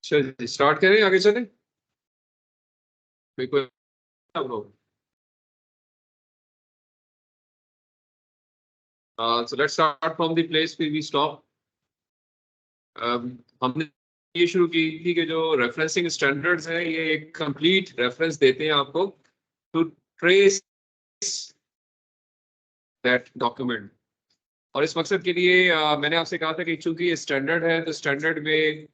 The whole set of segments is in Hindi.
चलिए स्टार्ट करें, आगे चलें। कोई so let's start from the place where we stop. हमने ये शुरू की थी कि जो रेफरेंसिंग स्टैंडर्ड्स हैं ये एक कंप्लीट रेफरेंस देते हैं आपको टू ट्रेस दैट डॉक्यूमेंट। और इस मकसद के लिए मैंने आपसे कहा था कि चूंकि ये स्टैंडर्ड है तो स्टैंडर्ड में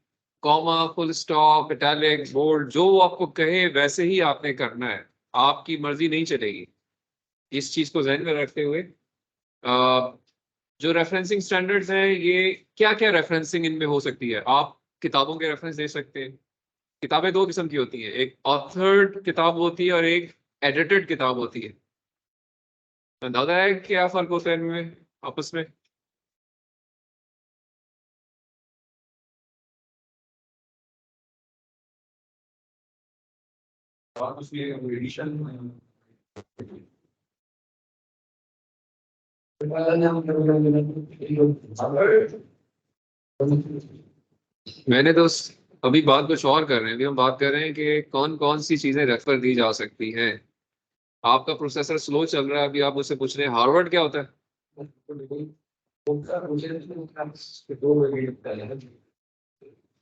comma, full stop, italic, bold जो वो आपको कहे वैसे ही आपने करना है, आपकी मर्जी नहीं चलेगी। इस चीज को ध्यान में रखते हुए जो रेफरेंसिंग स्टैंडर्ड्स हैं ये क्या क्या रेफरेंसिंग इनमें हो सकती है। आप किताबों के रेफरेंस दे सकते हैं। किताबें दो किस्म की होती हैं, एक ऑथर्ड किताब होती है और एक एडिटेड किताब होती है। अंदाजा है क्या फर्क होता है इनमें आपस में? एडिशन मैंने तो अभी बात कुछ और कर रहे हैं। अभी हम बात कर रहे हैं कि कौन कौन सी चीजें रेफर दी जा सकती हैं। आपका प्रोसेसर स्लो चल रहा है, अभी आप मुझसे पूछ रहे हैं हार्वर्ड क्या होता है।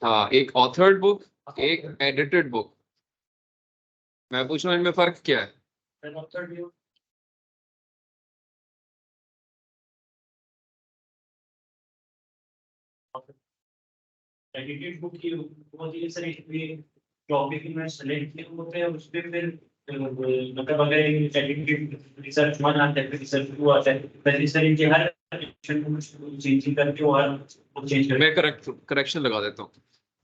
हाँ, एक ऑथर्ड बुक, एक एडिटेड बुक। मैं पूछ रहा हूँ इनमें फर्क क्या है। एडिटेड बुक की होती है सर, एक टॉपिक में सेलेक्ट किए होते हैं उस पे फिर मतलब अगर एडिटेड रिसर्च 1 आता है, रिसर्च 2 आता है, फिर सर इनके हर सेक्शन को चेंज करके और चेंज करके मैं करेक्शन लगा देता हूँ।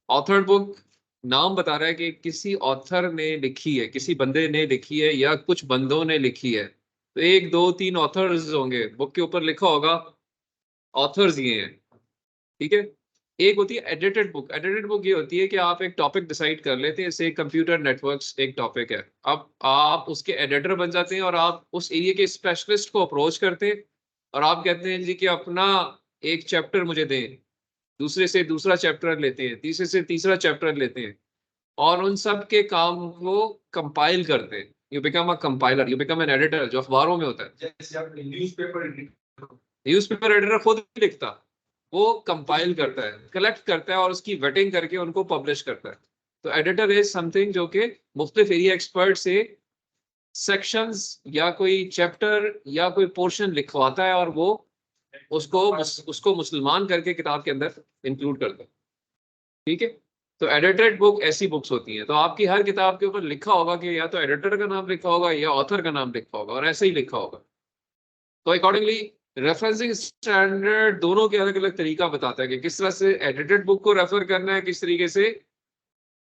ऑथर्ड बुक नाम बता रहा है कि किसी ऑथर ने लिखी है, किसी बंदे ने लिखी है या कुछ बंदों ने लिखी है। तो एक दो तीन ऑथर्स होंगे, बुक के ऊपर लिखा होगा ऑथर्स ये हैं, ठीक है। एक होती है एडिटेड बुक। एडिटेड बुक ये होती है कि आप एक टॉपिक डिसाइड कर लेते हैं, जैसे कंप्यूटर नेटवर्क्स एक टॉपिक है, अब आप उसके एडिटर बन जाते हैं और आप उस एरिया के स्पेशलिस्ट को अप्रोच करते हैं और आप कहते हैं जी कि अपना एक चैप्टर मुझे दें। दूसरे से दूसरा चैप्टर लेते हैं, तीसरे से तीसरा चैप्टर लेते हैं और उन सब के काम को कंपाइल करते हैं। You become a compiler, you become an editor, जो अखबारों में होता है। जैसे आप न्यूज़पेपर एडिटर खुद नहीं लिखता, वो कंपाइल करता है, कलेक्ट करता है और उसकी वेटिंग करके उनको पब्लिश करता है। तो एडिटर इज समथिंग जो कि मुख्तलिफ एरिया एक्सपर्ट से सेक्शंस या कोई चैप्टर या कोई पोर्शन लिखवाता है और वो उसको मुसलमान करके किताब के अंदर इंक्लूड करता है, ठीक है। तो एडिटेड बुक ऐसी बुक्स होती हैं। तो आपकी हर किताब के ऊपर लिखा होगा कि या तो एडिटर का नाम लिखा होगा या ऑथर का नाम लिखा होगा और ऐसे ही लिखा होगा। तो अकॉर्डिंगली रेफरेंसिंग स्टैंडर्ड दोनों के अलग अलग तरीका बताता है कि किस तरह से एडिटेड बुक को रेफर करना है, किस तरीके से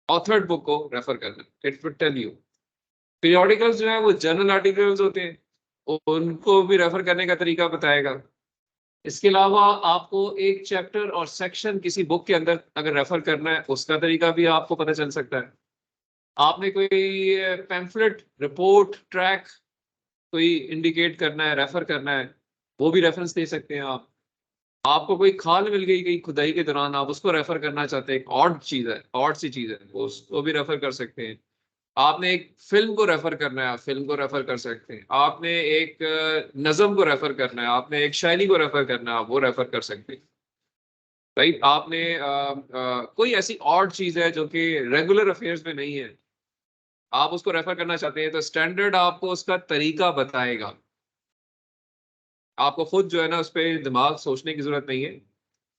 ऑथर्ड बुक को रेफर करना है। It will tell you. Periodicals जो है वो जर्नल आर्टिकल्स होते हैं, उनको भी रेफर करने का तरीका बताएगा। इसके अलावा आपको एक चैप्टर और सेक्शन किसी बुक के अंदर अगर रेफर करना है उसका तरीका भी आपको पता चल सकता है। आपने कोई पैम्फलेट, रिपोर्ट, ट्रैक कोई इंडिकेट करना है, रेफर करना है, वो भी रेफरेंस दे सकते हैं आप। आपको कोई खाल मिल गई कहीं खुदाई के दौरान, आप उसको रेफर करना चाहते हैं, एक ऑड चीज है, ऑड सी चीज है, उसको भी रेफर कर सकते हैं। आपने एक फिल्म को रेफर करना है, आप फिल्म को रेफर कर सकते हैं। आपने एक नज्म को रेफर करना है, आपने एक शायरी को रेफर करना है, आप वो रेफर कर सकते हैं। राइट, आपने कोई ऐसी ऑड चीज है जो कि रेगुलर अफेयर्स में नहीं है, आप उसको रेफर करना चाहते हैं, तो स्टैंडर्ड आपको उसका तरीका बताएगा। आपको खुद जो है ना उस पर दिमाग सोचने की जरूरत नहीं है।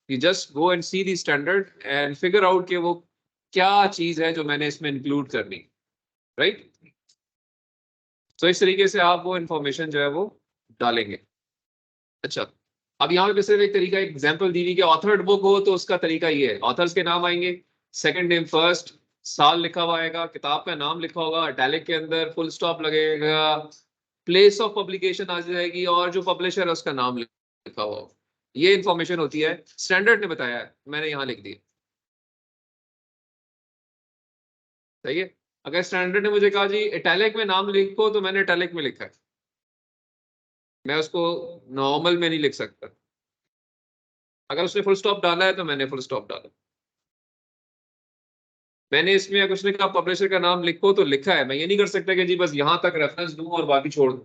You just go and see the standard and figure out कि वो क्या चीज है जो मैंने इसमें इंक्लूड करनी। राइट, तो इस तरीके से आप वो इंफॉर्मेशन जो है वो डालेंगे। अच्छा, अब यहाँ पे सिर्फ एक तरीका, एक एग्जांपल दी हुई कि ऑथर्ड बुक हो तो उसका तरीका ये है। ऑथर्स के नाम आएंगे, सेकंड नेम फर्स्ट, साल लिखा हुआ आएगा, किताब का नाम लिखा होगा, इटैलिक के अंदर फुल स्टॉप लगेगा, प्लेस ऑफ पब्लिकेशन आ जाएगी और जो पब्लिशर है उसका नाम लिखा हुआ होगा। ये इंफॉर्मेशन होती है, स्टैंडर्ड ने बताया है, मैंने यहाँ लिख दिया। सही है। अगर स्टैंडर्ड ने मुझे कहा जी इटैलिक में नाम लिखो तो मैंने इटैलिक में लिखा है, मैं उसको नॉर्मल में नहीं लिख सकता। अगर उसने फुल स्टॉप डाला है तो मैंने फुल स्टॉप डाला। मैंने इसमें कुछ ने कहा पब्लिशर का नाम लिखो, तो लिखा है। मैं ये नहीं कर सकता कि जी बस यहां तक रेफरेंस दूं और बाकी छोड़ दूं।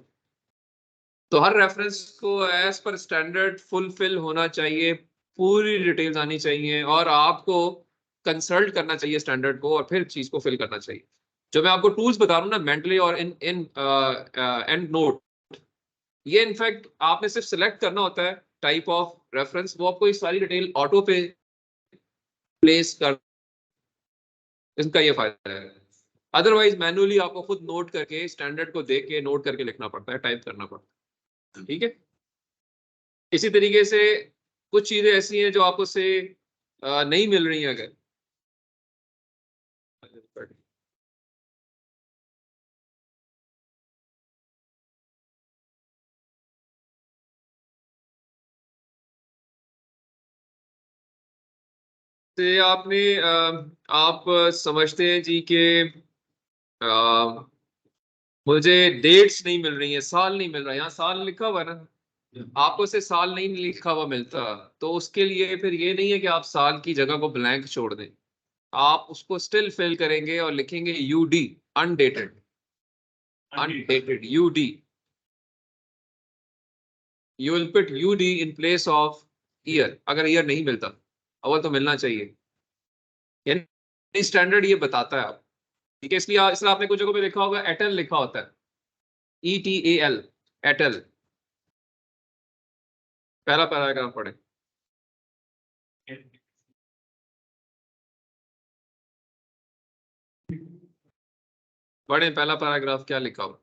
तो हर रेफरेंस को एज पर स्टैंडर्ड फुलफिल होना चाहिए, पूरी डिटेल्स आनी चाहिए, और आपको कंसल्ट करना चाहिए स्टैंडर्ड को, और फिर चीज को फिल करना चाहिए। जो मैं आपको टूल्स बता रहा हूँ ना, मेंटली और इन इन एंड नोट, ये इनफैक्ट आपने सिर्फ सिलेक्ट करना होता है टाइप ऑफ रेफरेंस, वो आपको ये सारी डिटेल ऑटो पे प्लेस कर, इसका ये फायदा है। अदरवाइज मैनुअली आपको खुद नोट करके स्टैंडर्ड को देख के नोट करके लिखना पड़ता है, टाइप करना पड़ता है। ठीक है, इसी तरीके से कुछ चीजें ऐसी हैं जो आपको से नहीं मिल रही हैं। अगर से आपने आप समझते हैं जी के मुझे डेट्स नहीं मिल रही है, साल नहीं मिल रहा, यहाँ साल लिखा हुआ है ना, आपको से साल नहीं लिखा हुआ मिलता, तो उसके लिए फिर ये नहीं है कि आप साल की जगह को ब्लैंक छोड़ दें, आप उसको स्टिल फिल करेंगे और लिखेंगे UD, undated, undated UD, you will put UD in place of year, अगर ईयर नहीं मिलता, अव्वल तो मिलना चाहिए, यानी स्टैंडर्ड ये बताता है आप। ठीक है, इसलिए इसलिए आपने कुछ जगह पे लिखा होगा एटेल लिखा होता है, ETAL, एटेल। पहला पैराग्राफ पढ़े, पढ़े पहला पैराग्राफ क्या लिखा हुआ।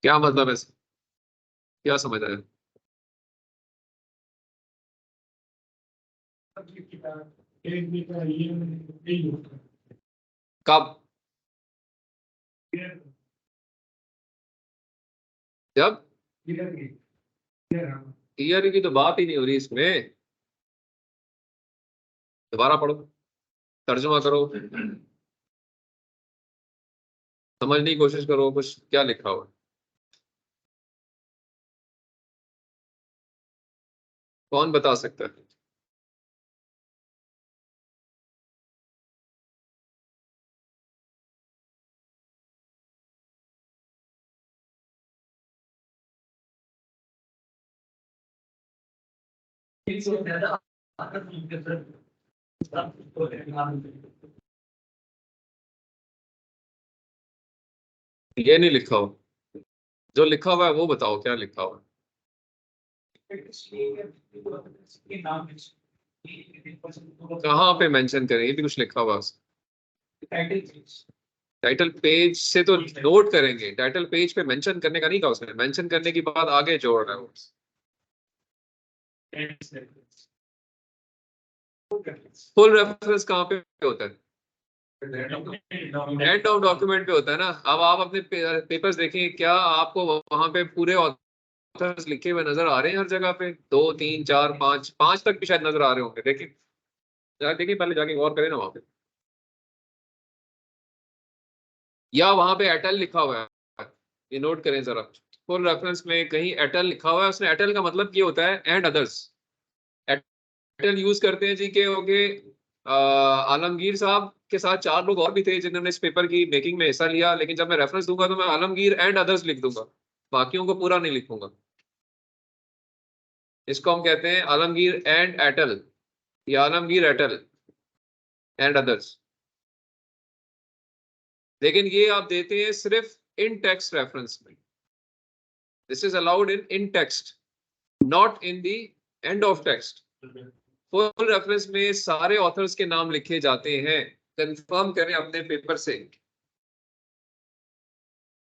क्या मतलब है, क्या समझ रहे हैं? कब? जब ईयर की तो बात ही नहीं हो रही इसमें, दोबारा पढ़ो, तर्जुमा करो, समझने की कोशिश करो कुछ क्या लिखा हुआ है। कौन बता सकता है? ये नहीं लिखा हुआ, जो लिखा हुआ है वो बताओ क्या लिखा हुआ है। कहाँ पे मेंशन करें, ये भी कुछ लिखा हुआ है। टाइटल पेज से तो नोट करेंगे, टाइटल पेज पे मेंशन करने का नहीं कहा उसने, मेंशन करने की बात आगे जोड़ रहा है वो। फुल रेफरेंस कहाँ पे होता है? एंड ऑफ डॉक्यूमेंट पे होता है ना। अब आप अपने पेपर्स देखें, क्या आपको वहां पे पूरे ऑथर्स लिखे हुए नजर आ रहे हैं हर जगह पे? 2 3 4 5, 5 तक भी शायद नजर आ रहे होंगे, देखिए देखिए पहले जाके गौर करें ना वहां पे, या वहां पे एयरटेल लिखा हुआ है, ये नोट करें जरा। फुल रेफरेंस में कहीं एयरटेल लिखा हुआ है, उसने एयरटेल का मतलब ये होता है एंड अदर्स, एयरटेल यूज करते हैं जी के ओके। आलमगीर साहब के साथ 4 लोग और भी थे जिन्होंने इस पेपर की मेकिंग में हिस्सा लिया, लेकिन जब मैं रेफरेंस दूंगा तो मैं आलमगीर एंड अदर्स लिख दूंगा, बाकियों को पूरा नहीं लिखूंगा। इसको हम कहते हैं आलमगीर एंड एयरटेल, या आलमगीर एयरटेल एंड अदर्स। लेकिन ये आप देते हैं सिर्फ इन टेक्स्ट रेफरेंस में, this is allowed in text, not in the end of text. Full reference में सारे ऑथर्स के नाम लिखे जाते हैं, कंफर्म करें अपने पेपर से।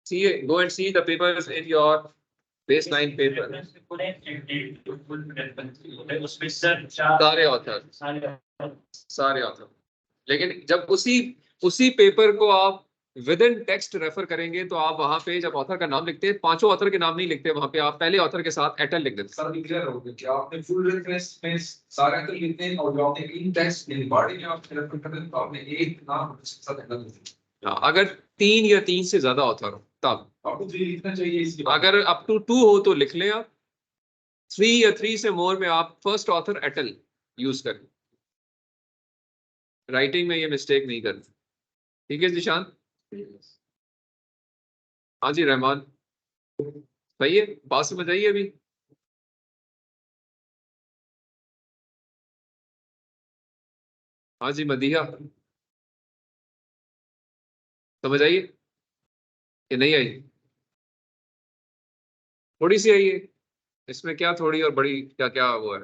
see go and see the papers in your baseline paper, उसमें सर सारे ऑथर, सारे ऑथर। लेकिन जब उसी उसी पेपर को आप विद इन टेक्स्ट रेफर करेंगे तो आप वहां पे जब ऑथर का नाम लिखते हैं, पांचों ऑथर के नाम नहीं लिखते, वहां पे आप पहले ऑथर के साथ एटल लिख देते सर क्लियर हो गया कि आपने फुल रेफरेंस में सारे तो लिखते हैं और जो आपने इन टेक्स्ट इन बॉडी में आप रेफर करते हैं तो आपने एक नाम साथ एटल लिखते हैं। हैं। अगर 3 या 3 से ज्यादा ऑथर हो तब, आपको 3 लिखना चाहिए इसके बाद। अगर अप टू 2 हो तो लिख लें आप, 3 या 3 से मोर में आप फर्स्ट ऑथर एटल यूज करें। राइटिंग में ये मिस्टेक नहीं करना। ठीक है निशान? हाँ जी रहमान, सही है, बात समझ आई अभी? हाँ जी मदीहा, समझ आई कि नहीं आई? थोड़ी सी आई है, इसमें क्या थोड़ी और बड़ी क्या क्या वो है?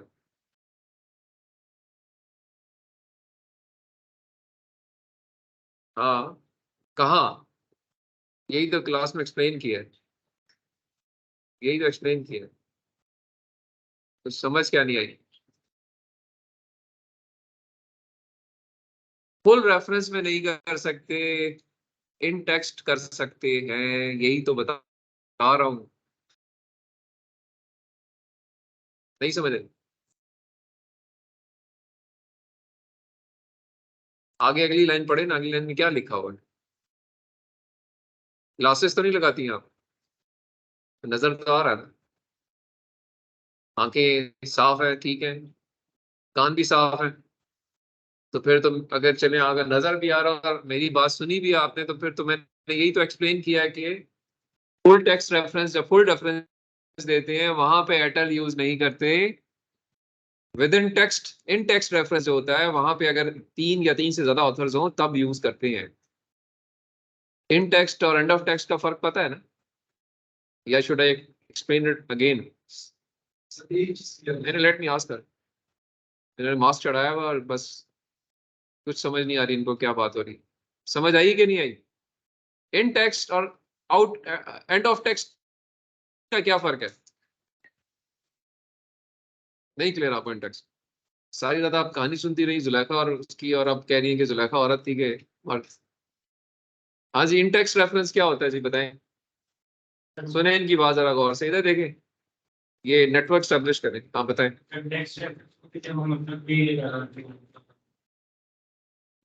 हाँ, कहाँ? यही तो क्लास में एक्सप्लेन किया है, यही तो एक्सप्लेन किया है, तो समझ क्या नहीं आई? फुल रेफरेंस में नहीं कर सकते, इन टेक्स्ट कर सकते हैं, यही तो बता रहा हूं। नहीं समझे? आगे अगली लाइन पढ़े ना, अगली लाइन में क्या लिखा हुआ है? ग्लासेस तो नहीं लगाती हैं आप? नजर तो आ रहा है ना? आंखें साफ है, ठीक है, कान भी साफ है, तो फिर तो अगर चले, अगर नजर भी आ रहा और मेरी बात सुनी भी आपने, तो फिर तो मैंने यही तो एक्सप्लेन किया है कि फुल टेक्स्ट रेफरेंस, जब फुल रेफरेंस देते हैं वहां पे एटल यूज नहीं करते। With in text, in text reference जो होता है वहां पे अगर 3 या 3 से ज्यादा ऑथर्स हो तब यूज करते हैं। इन टेक्स्ट और एंड ऑफ टेक्स्ट का फर्क पता है ना? या should I explain it again? Sir एक चीज clear है। मैंने लेट मी आस्क कर, मैंने मास्क चढ़ाया हुआ और बस कुछ समझ नहीं आ रही इनको क्या बात हो रही। समझ आई कि नहीं आई? इन टेक्स्ट और आउट एंड ऑफ टेक्स्ट का क्या फर्क है? नहीं क्लियर आपको इन टेक्स्ट? सारी रात आप कहानी सुनती रही जुलेखा और उसकी, और अब कह रही है कि जुलेखा औरत थी के और। हाँ जी, इन टेक्स्ट रेफरेंस क्या होता है जी बताएं? सुने इनकी बात जरा गौर से, इधर देखें, ये नेटवर्क स्टैब्लिश करें, आप बताएं। कंटेक्स्ट है कि जब हम मतलब कि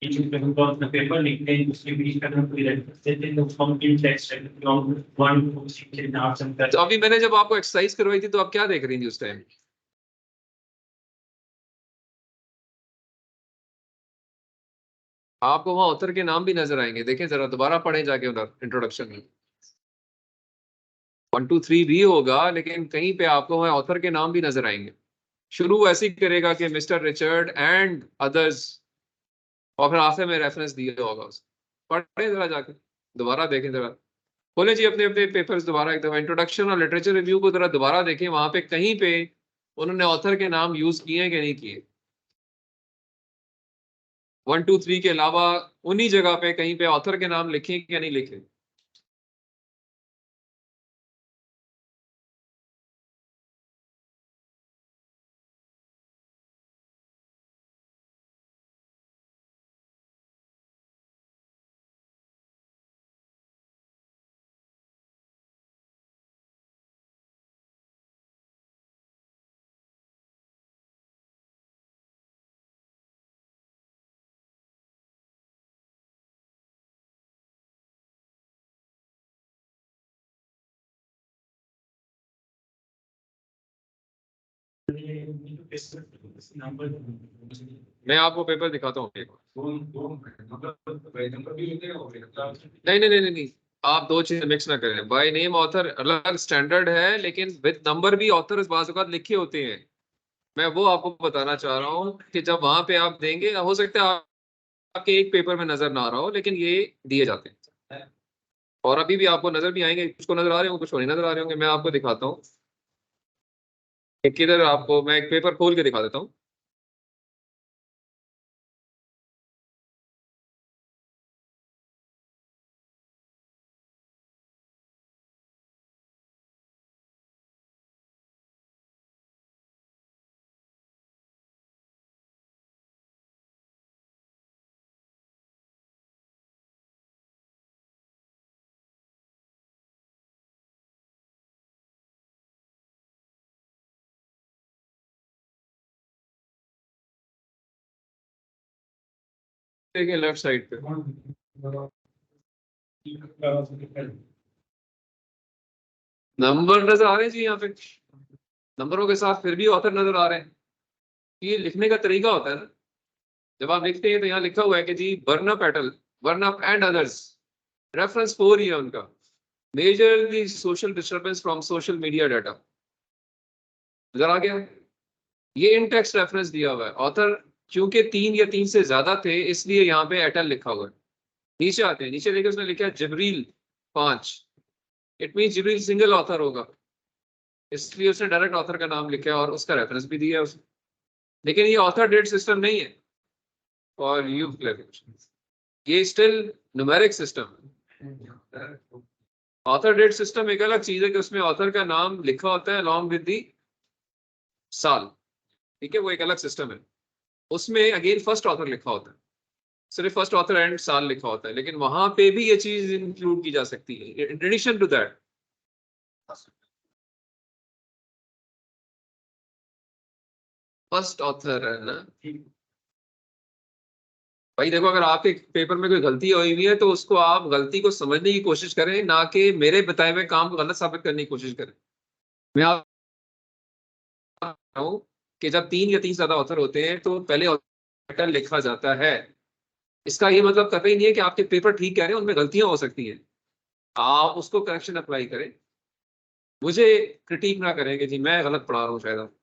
ये जो हम अपना पेपर लिखते हैं उसके बीच में हम कोई रेफरेंस देते हैं तो उसको हम इन टेक्स्ट है हम 1 2 3 4 8 तो अभी मैंने जब आपको एक्सरसाइज करवाई थी तो आप क्या देख रही थी उस टाइम? आपको वहां ऑथर के नाम भी नजर आएंगे, देखें जरा, दोबारा पढ़ें जाके उधर इंट्रोडक्शन में। 1 2 3 भी होगा, लेकिन कहीं पे आपको वहां ऑथर के नाम भी नजर आएंगे। शुरू ऐसे ही करेगा कि मिस्टर रिचर्ड एंड अदर्स, और फिर आखिर में रेफरेंस दिया होगा उस। पढ़े जरा जाके, दोबारा देखें जरा, खोलें जी अपने अपने पेपर्स दोबारा एक दफा, इंट्रोडक्शन और लिटरेचर रिव्यू को जरा दोबारा देखें, वहां पे कहीं पे उन्होंने ऑथर के नाम यूज किए हैं कि नहीं किए। 1 2 3 के अलावा उन्हीं जगह पे कहीं पे ऑथर के नाम लिखे या नहीं लिखे? नंबर मैं आपको पेपर दिखाता हूँ एक। दोनों दोनों मतलब पेज नंबर भी लिखेगा और नहीं नहीं नहीं नहीं नहीं, आप दो चीजें मिक्स ना करें। बाय नेम ऑथर अलग स्टैंडर्ड है, लेकिन विद नंबर भी ऑथर इस बात लिखे होते हैं। मैं वो आपको बताना चाह रहा हूँ कि जब वहां पे आप देंगे, हो सकता है आपके एक पेपर में नजर ना आ रहा हो, लेकिन ये दिए जाते हैं। और अभी भी आपको नजर भी आएंगे, कुछ को नजर आ रहे होंगे, कुछ को नहीं नजर आ रहे होंगे। मैं आपको दिखाता हूँ, एक किधर आपको मैं एक पेपर खोल के दिखा देता हूँ। देखें लेफ्ट साइड पे, नंबर नजर आ रहे हैं जी यहाँ पे, नंबरों के साथ फिर भी ऑथर नजर आ रहे हैं। ये लिखने का तरीका होता है ना, जब आप लिखते हैं तो यहाँ लिखा हुआ है कि G Burnap et al, Burnap and others, reference 4 ही है उनका, major the social disturbance from social media data. नजर आ गया, ये इन टेक्स्ट रेफरेंस दिया हुआ है। ऑथर क्योंकि 3 या 3 से ज्यादा थे इसलिए यहाँ पे एटल लिखा हुआ है। नीचे आते हैं, नीचे देखिए उसने लिखा है जिब्रील 5, it mean Jibril single author होगा, इसलिए उसने डायरेक्ट ऑथर का नाम लिखा है और उसका रेफरेंस भी दिया है उसने। लेकिन ये ऑथर डेट सिस्टम नहीं है और यू ये still numeric system. Author date system एक अलग चीज है कि उसमें ऑथर का नाम लिखा होता है अलॉन्ग विद दी साल, ठीक है, वो एक अलग सिस्टम है। उसमें अगेन फर्स्ट ऑथर लिखा होता है, सिर्फ फर्स्ट ऑथर एंड साल लिखा होता है, लेकिन वहां पे भी ये चीज इंक्लूड की जा सकती है in addition to that. First author है ना भाई, देखो अगर आपके पेपर में कोई गलती हुई है तो उसको आप गलती को समझने की कोशिश करें, ना कि मेरे बताए हुए काम को गलत साबित करने की कोशिश करें। मैं आप हूं कि जब 3 या 3 से ज्यादा ऑथर होते हैं तो पहले ऑथर लिखा जाता है। इसका ये मतलब कतई नहीं है कि आपके पेपर ठीक कह रहे हैं, उनमें गलतियां हो सकती हैं, आप उसको करेक्शन अप्लाई करें, मुझे क्रिटिक ना करें कि जी मैं गलत पढ़ा रहा हूँ शायद। आप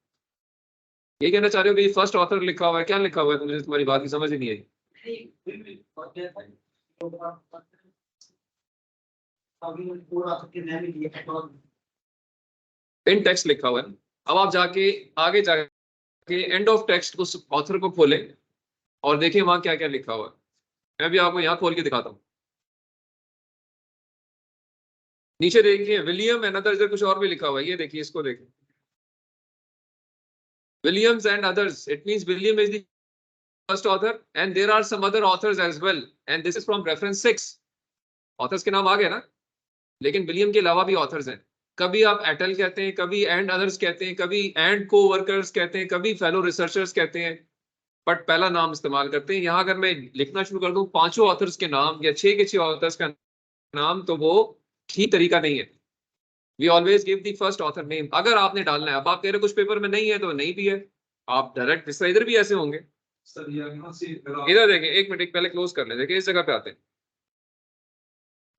ये कहना चाह रहे हो कि फर्स्ट ऑथर लिखा हुआ है, क्या लिखा हुआ है, तो मुझे तुम्हारी बात की समझ ही नहीं आई। इन टेक्स्ट लिखा हुआ है। अब आप जाके आगे जाके एंड ऑफ टेक्स्ट उस ऑथर को खोलें और देखें वहां क्या क्या लिखा हुआ है। मैं भी आपको यहाँ खोल के दिखाता हूँ। नीचे देखिए विलियम एंड अदर्स, इधर कुछ और भी लिखा हुआ है, ये देखिए, इसको देखिए, Williams and others, it means William is the first author and there are some other authors as well and this is from reference 6। Authors के नाम आ गए ना, लेकिन विलियम के अलावा भी ऑथर्स हैं। कभी आप एटल कहते हैं, कभी एंड अदर्स कहते हैं, कभी एंड को वर्कर्स कहते हैं, कभी फेलो रिसर्चर्स कहते हैं, बट पहला नाम इस्तेमाल करते हैं। यहाँ अगर मैं लिखना शुरू कर दूं 5 ऑथर्स के नाम या 6 के 6 ऑथर्स का नाम, तो वो ठीक तरीका नहीं है। We always give the first author name अगर आपने डालना है। अब आप कह रहे कुछ पेपर में नहीं है तो नहीं भी है, आप डायरेक्ट, इस तरह इधर भी ऐसे होंगे। सर ये इधर देखें, एक मिनट पहले क्लोज कर ले, देखिए इस जगह पे आते हैं।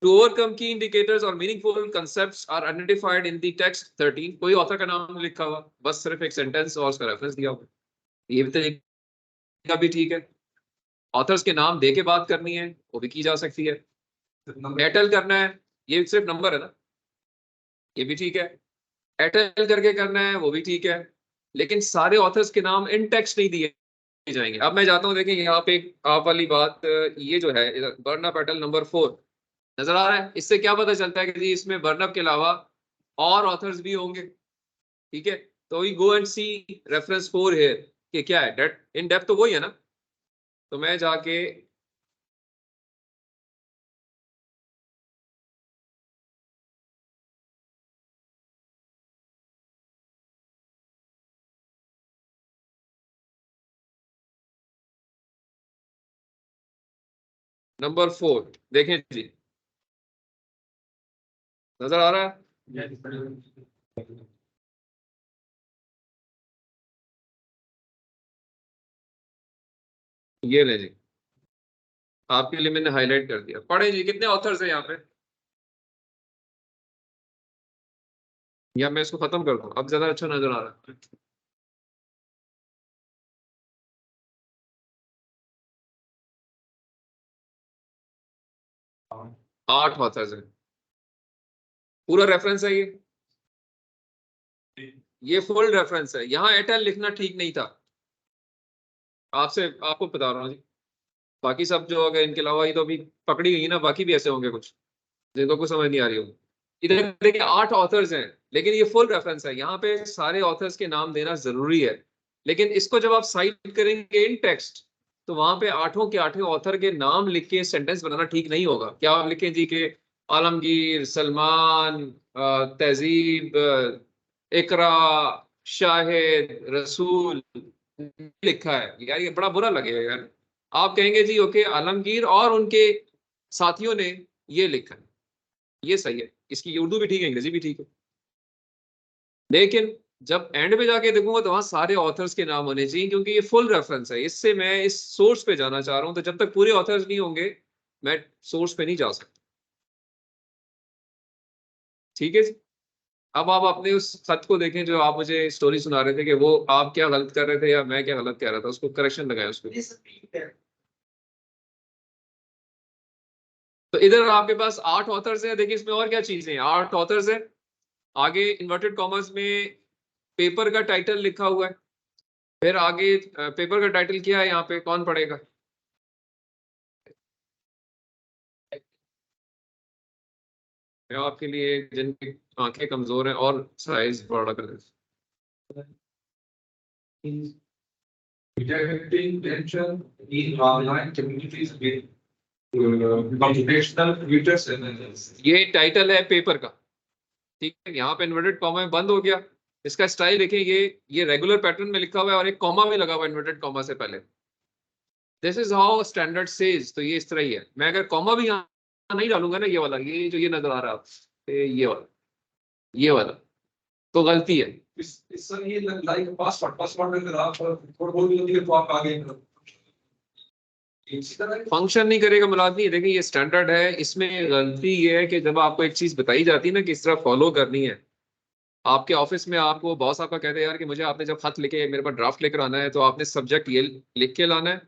To overcome key indicators or meaningful concepts are identified in the text 13। कोई ऑथर का नाम लिखा हुआ, बस सिर्फ एक सेंटेंस और उसका रेफरेंस दिया हुआ, ये भी तरीका भी ठीक है। ऑथर्स के नाम दे के बात करनी है वो भी की जा सकती है। एटल करना है, ये सिर्फ नंबर है ना, ये भी ठीक है। एटल करके करना है वो भी ठीक है, लेकिन सारे ऑथर्स के नाम इन टेक्स्ट नहीं दिए जाएंगे। अब मैं जाता हूँ, देखें यहाँ पे आप वाली बात, ये जो है बर्नअप एटल नंबर 4 नजर आ रहा है। इससे क्या पता चलता है कि जी इसमें बर्नअप के अलावा और ऑथर्स भी होंगे, ठीक है। तो we go and see reference 4 है कि क्या है, डेट इन डेप्थ तो वही है ना। तो मैं जाके नंबर 4 देखें जी, नजर आ रहा है। ये ले जी, आपके लिए मैंने हाईलाइट कर दिया, पढ़े जी कितने ऑथर्स हैं यहाँ पे, या मैं इसको खत्म कर दूं, अब ज्यादा अच्छा नजर आ रहा है। 8 ऑथर्स हैं, पूरा रेफरेंस है ये फुल रेफरेंस है। यहाँ एटल लिखना ठीक नहीं था, आपसे आपको बता रहा हूँ जी। बाकी सब जो अगर इनके अलावा ये तो अभी पकड़ी गई ना, बाकी भी ऐसे होंगे कुछ जिनको कुछ समझ नहीं आ रही होगी। इधर देखिए 8 ऑथर्स हैं, लेकिन ये फुल रेफरेंस है, यहाँ पे सारे ऑथर्स के नाम देना जरूरी है। लेकिन इसको जब आप साइट करेंगे इन टेक्स्ट, तो वहां पे 8 के 8 ऑथर के नाम लिख के सेंटेंस बनाना ठीक नहीं होगा। क्या आप लिखें जी के आलमगीर, सलमान, तहजीब, इकरा, शाहिद, रसूल लिखा है यार, ये बड़ा बुरा लगेगा यार। आप कहेंगे जी ओके आलमगीर और उनके साथियों ने ये लिखा है, ये सही है, इसकी उर्दू भी ठीक है, अंग्रेजी भी ठीक है। लेकिन जब एंड पे जाके देखूंगा तो वहां सारे ऑथर्स के नाम होने चाहिए, क्योंकि ये फुल रेफरेंस है, इससे मैं इस सोर्स पे जाना चाह रहा हूं। तो जब तक पूरे ऑथर्स नहीं होंगे मैं सोर्स पे नहीं जा सकता। ठीक है जी। अब आप अपने उस खत को देखें जो आप मुझे स्टोरी सुना रहे थे कि वो आप क्या गलत कर रहे थे या मैं क्या गलत कह रहा था, उसको करेक्शन लगाए उसको। तो इधर आपके पास 8 ऑथर्स है, देखिए इसमें और क्या चीजें हैं, 8 ऑथर्स है। आगे इन्वर्टेड कॉमर्स में पेपर का टाइटल लिखा हुआ है, फिर आगे पेपर का टाइटल क्या है यहाँ पे, कौन पढ़ेगा? मैं आपके लिए जिनकी आंखें कमजोर हैं और साइज बड़ा कर देता हूं। Detecting tension in online communities with computational computers and ये टाइटल है पेपर का, ठीक है। यहाँ पे इन्वर्टेड कॉमा में बंद हो गया। इसका स्टाइल देखिए, ये रेगुलर पैटर्न में लिखा हुआ है और एक कॉमा भी लगा हुआ है इन्वर्टेड कॉमा से पहले। This is how standard says, तो ये इस तरह ही है। मैं अगर कॉमा भी यहाँ नहीं डालूंगा ना, ये वाला, ये जो ये नजर आ रहा है आपको, ये वाला तो गलती है। इस सर ये लाइक पासवर्ड में अगर आप कोड बोल दिए तो आप आगे इसी तरह फंक्शन नहीं करेगा मुलाजमी। देखिए ये स्टैंडर्ड है, इसमें गलती ये है कि जब आपको एक चीज बताई जाती है ना कि इस तरह फॉलो करनी है, आपके ऑफिस में आपको बॉस आपका कहते हैं यार कि मुझे आपने जब खत लिखे मेरे पास ड्राफ्ट लेकर आना है तो आपने सब्जेक्ट ये लिख के लाना है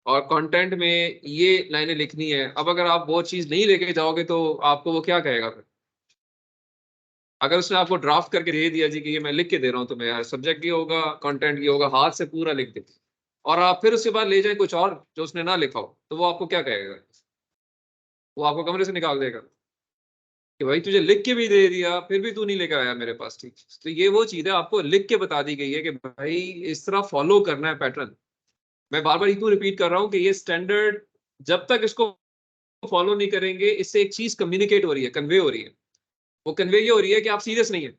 और कंटेंट में ये लाइनें लिखनी है। अब अगर आप वो चीज नहीं लेके जाओगे तो आपको वो क्या कहेगा फिर? अगर उसने आपको ड्राफ्ट करके दे दिया जी कि ये मैं लिख के दे रहा हूँ तुम्हें यार, सब्जेक्ट ये होगा, कंटेंट ये होगा, हाथ से पूरा लिख दे, और आप फिर उसके बाद ले जाए कुछ और जो उसने ना लिखा हो, तो वो आपको क्या कहेगा? वो आपको कमरे से निकाल देगा कि भाई तुझे लिख के भी दे दिया फिर भी तू नहीं लेकर आया मेरे पास। ठीक, तो ये वो चीज है आपको लिख के बता दी गई है कि भाई इस तरह फॉलो करना है पैटर्न। मैं बार बार क्यों रिपीट कर रहा हूँ कि ये स्टैंडर्ड, जब तक इसको फॉलो नहीं करेंगे, इससे एक चीज कम्युनिकेट हो रही है, कन्वे हो रही है। वो कन्वे ये हो रही है कि आप सीरियस नहीं है।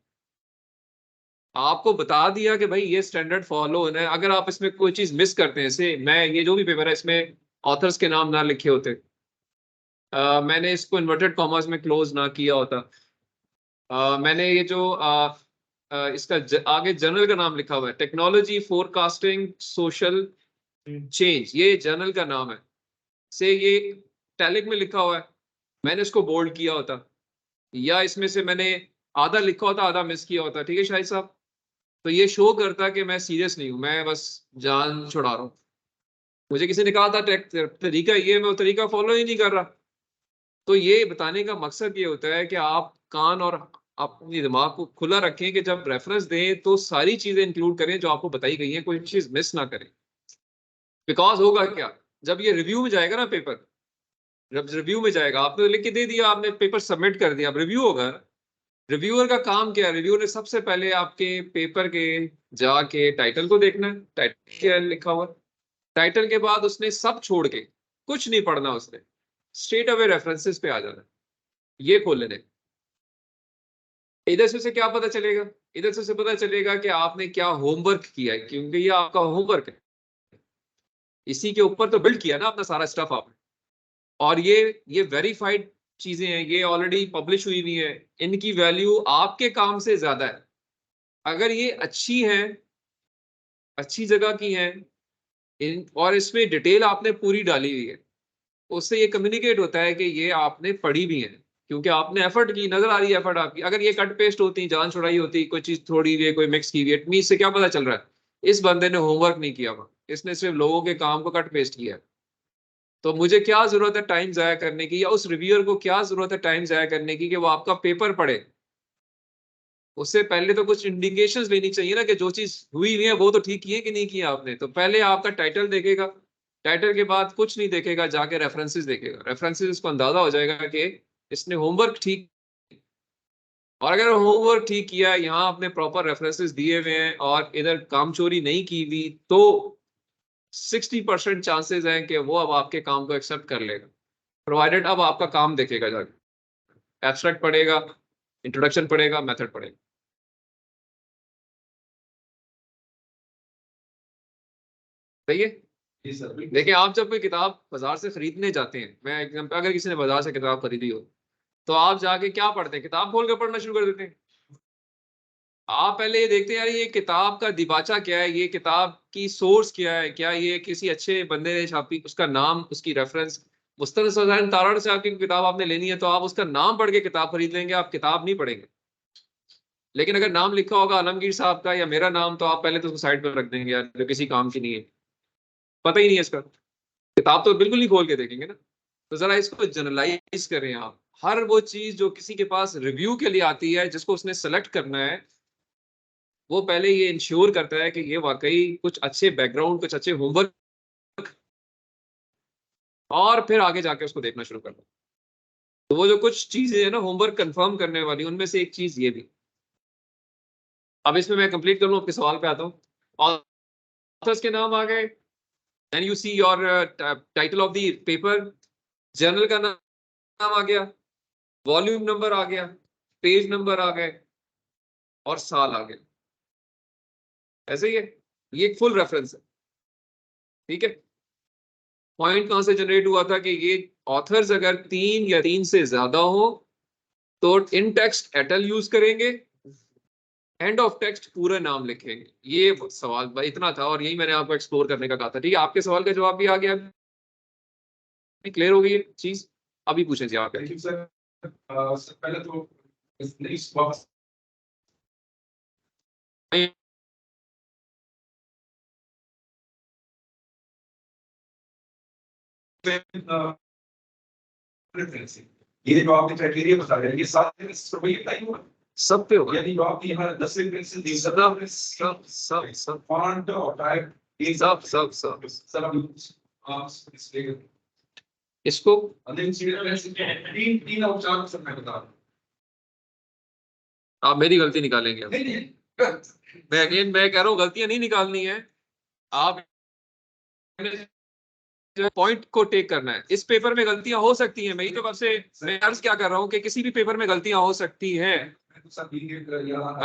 आपको बता दिया कि भाई ये स्टैंडर्ड फॉलो होना है। अगर आप इसमें कोई चीज मिस करते हैं, जैसे मैं ये जो भी पेपर है इसमें ऑथर्स के नाम ना लिखे होते, मैंने इसको इन्वर्टेड कॉमर्स में क्लोज ना किया होता, मैंने ये जो इसका आगे जर्नल का नाम लिखा हुआ है, टेक्नोलॉजी फोरकास्टिंग सोशल चेंज, ये जर्नल का नाम है, से ये टैलिक में लिखा हुआ है, मैंने इसको बोल्ड किया होता, या इसमें से मैंने आधा लिखा होता आधा मिस किया होता, ठीक है शाहिद साहब, तो ये शो करता कि मैं सीरियस नहीं हूं, मैं बस जान छुड़ा रहा हूँ। मुझे किसी ने कहा था तरीका ये, मैं वो तरीका फॉलो ही नहीं कर रहा। तो ये बताने का मकसद ये होता है कि आप कान और अपनी दिमाग को खुला रखें कि जब रेफरेंस दें तो सारी चीजें इंक्लूड करें जो आपको बताई गई हैं, कोई चीज मिस ना करें। बिकॉज होगा क्या, जब ये रिव्यू में जाएगा ना पेपर, जब रिव्यू में जाएगा, आपने लिख के दे दिया, आपने पेपर सबमिट कर दिया, अब रिव्यू होगा। रिव्यूअर का काम क्या है? रिव्यूअर ने सबसे पहले आपके पेपर के जाके टाइटल को देखना है, टाइटल क्या लिखा हुआ, टाइटल के बाद उसने सब छोड़ के कुछ नहीं पढ़ना, उसने स्ट्रेट अवे रेफरेंसेस पे आ जाना है, ये खोल लेने। इधर से उसे क्या पता चलेगा? इधर से उसे पता चलेगा कि आपने क्या होमवर्क किया है, क्योंकि ये आपका होमवर्क है, इसी के ऊपर तो बिल्ड किया ना अपना सारा स्टफ आपने। और ये वेरीफाइड चीजें हैं, ये ऑलरेडी पब्लिश हुई हुई है, इनकी वैल्यू आपके काम से ज्यादा है। अगर ये अच्छी है, अच्छी जगह की है, इन और इसमें डिटेल आपने पूरी डाली हुई है, उससे ये कम्युनिकेट होता है कि ये आपने पढ़ी भी है, क्योंकि आपने एफर्ट की, नजर आ रही है एफर्ट आपकी। अगर ये कट पेस्ट होती, जान छुड़ाई होती, कोई चीज थोड़ी हुई है, कोई मिक्स की हुई है, मीन से क्या पता चल रहा है? इस बंदे ने होमवर्क नहीं किया हुआ, इसने सिर्फ लोगों के काम को कट पेस्ट किया। तो मुझे क्या जरूरत है टाइम जाया करने की, या उस रिव्यूअर को क्या जरूरत है टाइम जाया करने की कि वो आपका पेपर पढ़े? उससे पहले तो कुछ इंडिकेशंस लेनी चाहिए ना कि जो चीज हुई हुई है वो तो ठीक की है कि नहीं किया आपने। तो पहले आपका टाइटल देखेगा, टाइटल के बाद कुछ नहीं देखेगा, जाके रेफरेंसेस देखेगा, रेफरेंसेस इसको अंदाजा हो जाएगा कि इसने होमवर्क ठीक, और अगर होमवर्क ठीक किया, यहाँ आपने प्रॉपर रेफरेंसेस दिए हुए हैं और इधर कामचोरी नहीं की हुई, तो 60% चांसेस हैं कि वो अब आपके काम को एक्सेप्ट कर लेगा, प्रोवाइडेड अब आपका काम देखेगा जाके, एब्स्ट्रैक्ट पढ़ेगा, इंट्रोडक्शन पढ़ेगा, मेथड पढ़ेगा। सही है। जी सर, बिल्कुल। देखिए आप जब कोई किताब बाजार से खरीदने जाते हैं, मैं एग्जाम्पल, अगर किसी ने बाजार से किताब खरीदी हो तो आप जाके क्या पढ़ते हैं? किताब खोल कर पढ़ना शुरू कर देते हैं। आप पहले ये देखते हैं यार ये किताब का दिबाचा क्या है, ये किताब की सोर्स क्या है, क्या ये किसी अच्छे बंदे ने छापी, उसका नाम, उसकी रेफरेंस। मुस्तफा सजान तारड़ से आपकी किताब आपने लेनी है तो आप उसका नाम पढ़ के किताब खरीद लेंगे, आप किताब नहीं पढ़ेंगे। लेकिन अगर नाम लिखा होगा आलमगीर साहब का या मेरा नाम, तो आप पहले तो उसको साइड पर रख देंगे, यार जो किसी काम की नहीं है, पता ही नहीं है इसका, किताब तो बिल्कुल नहीं खोल के देखेंगे ना। तो जरा इसको जनरलाइज करें आप। हर वो चीज जो किसी के पास रिव्यू के लिए आती है, जिसको उसने सेलेक्ट करना है, वो पहले ये इंश्योर करता है कि ये वाकई कुछ अच्छे बैकग्राउंड, कुछ अच्छे होमवर्क, और फिर आगे जाके उसको देखना शुरू करता है। तो वो जो कुछ चीजें है ना होमवर्क कंफर्म करने वाली, उनमें से एक चीज ये भी। अब इसमें मैं कंप्लीट कर लूं, आपके सवाल पे आता हूँ। ऑथर्स के नाम आ गए, then you see your title of the paper, journal का नाम आ गया, वॉल्यूम नंबर आ गया, पेज नंबर आ गए, और साल आ गया। ऐसे ही है, ये एक फुल रेफरेंस है। ठीक है, पॉइंट कहां से जनरेट हुआ था कि ये ऑथर्स अगर 3 या 3 से ज्यादा हो तो इन टेक्स्ट एटल यूज करेंगे, एंड ऑफ टेक्स्ट पूरा नाम लिखेंगे। ये सवाल भाई इतना था, और यही मैंने आपको एक्सप्लोर करने का कहा था। ठीक है, आपके सवाल का जवाब भी आ गया, क्लियर हो गई है चीज। अभी पूछें जी आप। Thank you sir. सर पहले तो इस बॉक्स रेफरेंस, ये जो आपने क्राइटेरिया बता रहे हैं ये सारे रेफरेंस पर ये टाइम होगा सब पे होगा, यदि आप यहाँ 10 रेफरेंसेस दी सब फॉन्ट और टाइप ये सब सर आप इसलिए इसको तीन और चार सर मैं बता रहा हूँ। आप मेरी गलती निकालेंगे। नहीं नहीं मैं कह रहा हूँ गलतियां नहीं निकालनी है, आप पॉइंट को टेक करना है। इस पेपर में गलतियां हो सकती हैं, मैं तो कब से मैं अर्ज क्या कर रहा हूँ कि किसी भी पेपर में गलतियां हो सकती हैं। अच्छा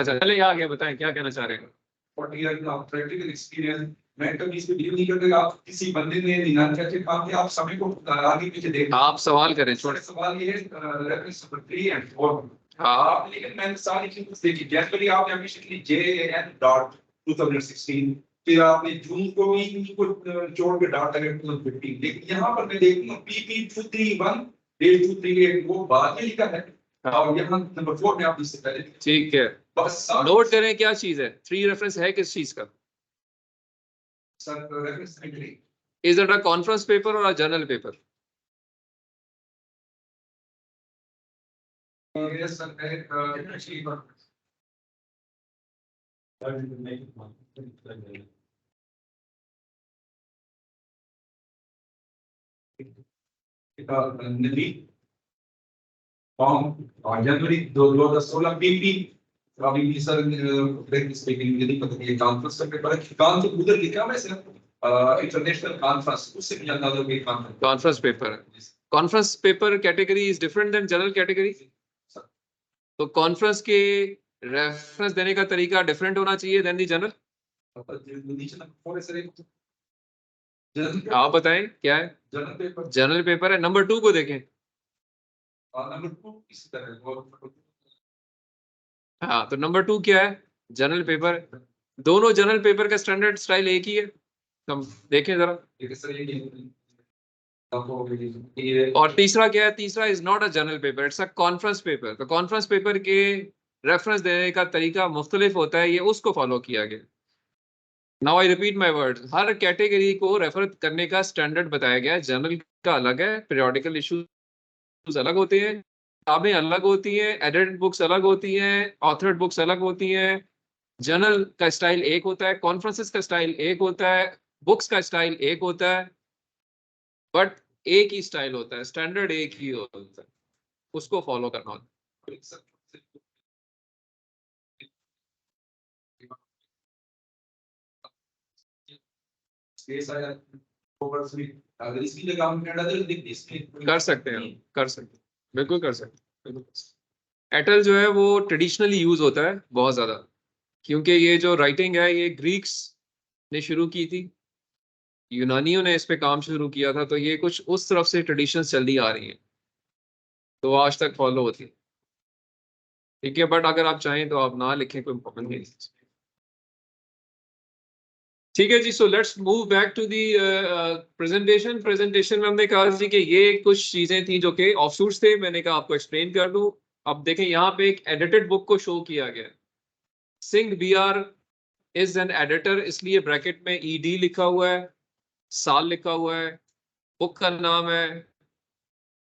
चले आ गया, बताएं क्या कहना चाह रहे हैं। 40 years का प्रैक्टिकल एक्सपीरियंस, मैं कभी इस पे बिलीव नहीं करता कि आप किसी बंदे ने निकाल के काम किया, आप समय को आगे पीछे देख आप सवाल करें, छोड़े सवाल ये है रेफरेंस नंबर 3 एंड 4। हाँ आप लेकिन मैंने सारी चीजें देखी, जनवरी आपने हमेशा लिखी JN.2016, फिर आपने जून को भी को जोड़ के डाट लगा 2015, लेकिन यहाँ पर मैं देखूंगा PP231 डेट 238 वो बाद में लिखा है, और यहाँ नंबर 4 में आप इससे पहले। ठीक है, बस नोट करें क्या चीज है। 3 रेफरेंस है किस चीज का? Sir reference entry is it a conference paper और a journal paper? Yes sir actually नदी फॉर्म और जनवरी 2016 PP अभी भी सर ब्रेक स्पीकिंग यदि पता नहीं कॉन्फ्रेंस के पर काम तो उधर लिखा मैं सर इंटरनेशनल कॉन्फ्रेंस उससे भी ज्यादा लोग ये कॉन्फ्रेंस पेपर है। Conference paper category is different than general category, तो कॉन्फ्रेंस के रेफरेंस देने का तरीका डिफरेंट होना चाहिए देन दी जनरल। आप बताएं क्या है। जनरल पेपर जनरल पेपर है। नंबर 2 को देखें। नंबर 2 इस तरह हाँ, तो नंबर 2 क्या है? General paper. दोनों जनरल पेपर का स्टैंडर्ड स्टाइल एक ही है, हम देखें जरा। और तीसरा क्या है? तीसरा is not a general paper, it's a conference paper. तो कॉन्फ्रेंस पेपर के रेफरेंस देने का तरीका मुख्तलिफ होता है, ये उसको फॉलो किया गया। Now I repeat my word, her category को रेफर करने का स्टैंडर्ड बताया गया है। जनरल का अलग है, पीरियोडिकल इश्यूज अलग होते हैं, किताबें अलग होती हैं, एडिटेड बुक्स अलग होती हैं, ऑथर्ड बुक्स अलग होती हैं। जर्नल का स्टाइल एक होता है, कॉन्फ्रेंसेस का स्टाइल एक होता है, बुक्स का स्टाइल एक होता है, बट एक ही स्टाइल होता है, स्टैंडर्ड एक ही होता है, उसको फॉलो करना होता है। अगर इसकी जगह हम कर सकते हैं, कर सकते हैं, बिल्कुल कर सकते हैं। एटल जो है वो ट्रेडिशनली यूज होता है बहुत ज्यादा, क्योंकि ये जो राइटिंग है ये ग्रीक्स ने शुरू की थी, यूनानियों ने इस पे काम शुरू किया था, तो ये कुछ उस तरफ से ट्रेडिशन चली आ रही हैं, तो आज तक फॉलो होती है। ठीक है, बट अगर आप चाहें तो आप ना लिखें, कोई प्रॉब्लम नहीं। ठीक है जी, so let's move back to the presentation में हमने कहा जी कि ये कुछ चीजें थी जो कि ऑफशूट्स थे, मैंने कहा आपको एक्सप्लेन कर दूं। अब देखें यहाँ पे एक एडिटेड बुक को शो किया गया है। Singh B R is an editor, इसलिए ब्रैकेट में ईडी लिखा हुआ है, साल लिखा हुआ है, बुक का नाम है,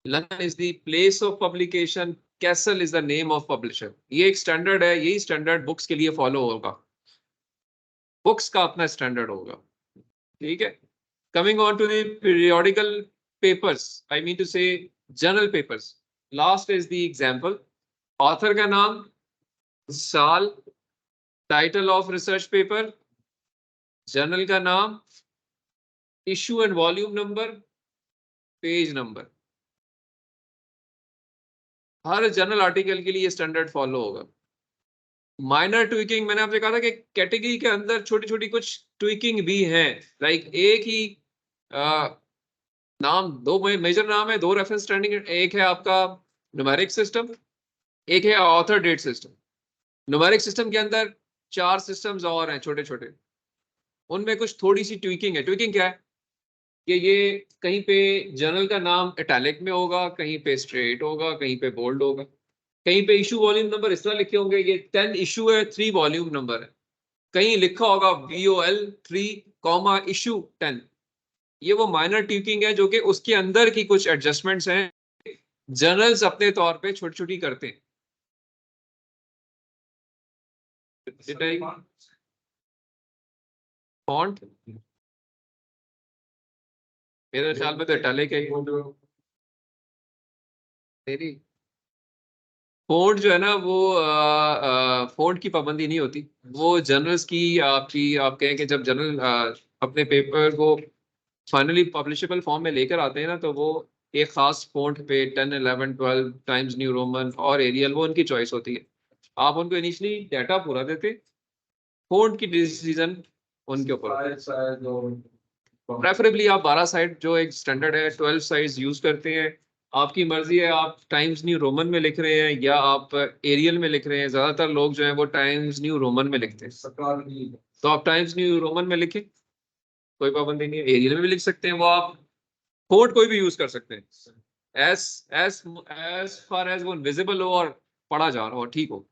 London is the place of publication, castle is the name of publisher. ये एक स्टैंडर्ड है, यही स्टैंडर्ड बुक्स के लिए फॉलो होगा, बुक्स का अपना स्टैंडर्ड होगा। ठीक है, coming on to the periodical papers, I mean to say journal papers, last is the example, author का नाम, साल, title of research paper, journal का नाम, issue and volume number, page number. हर जर्नल आर्टिकल के लिए स्टैंडर्ड फॉलो होगा। माइनर ट्विकिंग, मैंने आपसे कहा था कि कैटेगरी के अंदर छोटी छोटी कुछ ट्विकिंग भी हैं, लाइक एक ही नाम, दो मेजर नाम है, दो रेफरेंस स्टैंडिंग, एक है आपका न्यूमेरिक सिस्टम, एक है author date system. Numeric system के अंदर 4 सिस्टम्स और हैं छोटे छोटे, उनमें कुछ थोड़ी सी ट्विकिंग है। ट्विकिंग क्या है कि ये कहीं पे जर्नल का नाम इटैलिक में होगा, कहीं पे स्ट्रेट होगा, कहीं पे बोल्ड होगा, कहीं पे इशू वॉल्यूम नंबर इस तरह लिखे होंगे, ये 10 इशू है, 3 वॉल्यूम नंबर है, कहीं लिखा होगा VOL 3 कॉमा इशू 10। ये वो माइनर ट्यूकिंग है जो कि उसके अंदर की कुछ एडजस्टमेंट्स हैं, जर्नल्स अपने तौर पे छोटी छोटी करते हैं। फॉन्ट मेरे ख्याल में तो इटैलिक है तेरी। फोर्ट जो है ना वो फोर्ट की पाबंदी नहीं होती, वो जर्नल्स की आपकी, आप कहें कि जब जर्नल अपने पेपर को फाइनली पब्लिशेबल फॉर्म में लेकर आते हैं ना, तो वो एक खास फोर्ट पे 10, 11, 12 टाइम्स न्यू रोमन और एरियल, वो उनकी चॉइस होती है। आप उनको इनिशियली डाटा पूरा देते, फोर्ट की डिसीजन उनके ऊपर। प्रेफरेबली आप 12 साइड जो एक स्टैंडर्ड है 12 साइज यूज करते हैं। आपकी मर्जी है, आप टाइम्स न्यू रोमन में लिख रहे हैं या आप एरियल में लिख रहे हैं। ज्यादातर लोग जो है वो टाइम्स न्यू रोमन में लिखते हैं, तो आप टाइम्स न्यू रोमन में लिखें, कोई पाबंदी नहीं है। एरियल में भी लिख सकते हैं, वो आप फोर्ट कोई भी यूज कर सकते हैं, S S as far as वो विजिबल हो और पढ़ा जा रहा हो, ठीक हो।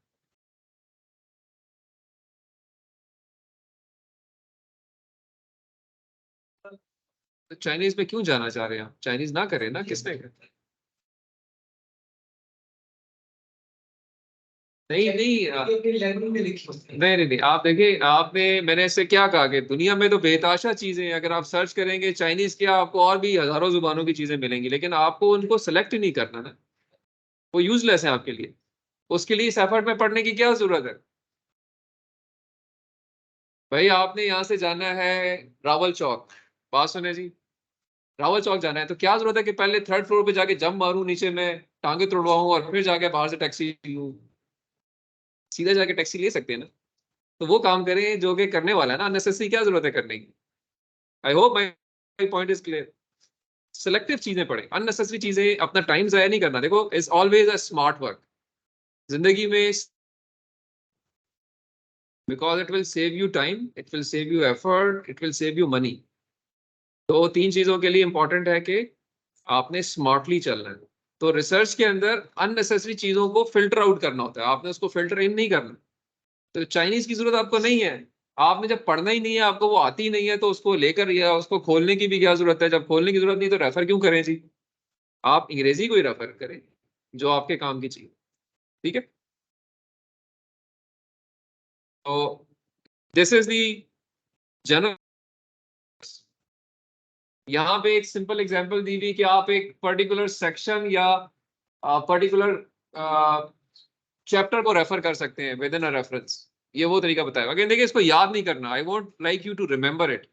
तो चाइनीज में क्यों जाना चाह रहे हैं आप? चाइनीज ना करें ना, किसने कहा? नहीं नहीं नहीं नहीं, आप देखिए, आपने, मैंने इससे क्या कहा कि दुनिया में तो बेताशा चीजें हैं, अगर आप सर्च करेंगे चाइनीज के, आपको और भी हजारों जुबानों की चीजें मिलेंगी, लेकिन आपको उनको सेलेक्ट ही नहीं करना ना, वो यूजलेस है आपके लिए। उसके लिए इस एफर्ट में पढ़ने की क्या जरूरत है? भाई आपने यहाँ से जाना है रावल चौक, बात सुने जी, रावल चौक जाना है, तो क्या जरूरत है कि पहले 3rd फ्लोर पे जाके जंप मारूं नीचे में, टांगे तोड़वाऊं और फिर जाके बाहर से टैक्सी लूं? सीधा जाके टैक्सी ले सकते हैं ना। तो वो काम करें जो कि करने वाला है ना, अननेसेसरी क्या जरूरत है करने की। I hope my point is clear. Selective चीजें पढ़े, अननेसेसरी चीजें, अपना टाइम जाया नहीं करना। देखो, is always a smart work जिंदगी में, because it will save you time, it will save you effort, it will save you money. तो 3 चीजों के लिए इंपॉर्टेंट है कि आपने स्मार्टली चलना है। तो रिसर्च के अंदर अननेसेसरी चीजों को फिल्टर आउट करना होता है, आपने उसको फिल्टर इन नहीं करना। तो चाइनीज की जरूरत आपको नहीं है, आपने जब पढ़ना ही नहीं है, आपको वो आती ही नहीं है, तो उसको लेकर या उसको खोलने की भी क्या जरूरत है? जब खोलने की जरूरत नहीं तो रेफर क्यों करें जी? आप अंग्रेजी को ही रेफर करें जो आपके काम की चीज। ठीक है, तो दिस इज दी जनरल। यहाँ पे एक सिंपल एग्जांपल दी हुई कि आप एक पर्टिकुलर सेक्शन या पर्टिकुलर चैप्टर को रेफर कर सकते हैं विद इन अ रेफरेंस। ये वो तरीका बताएगा। अगेन देखिए, इसको याद नहीं करना, I won't like you to remember it,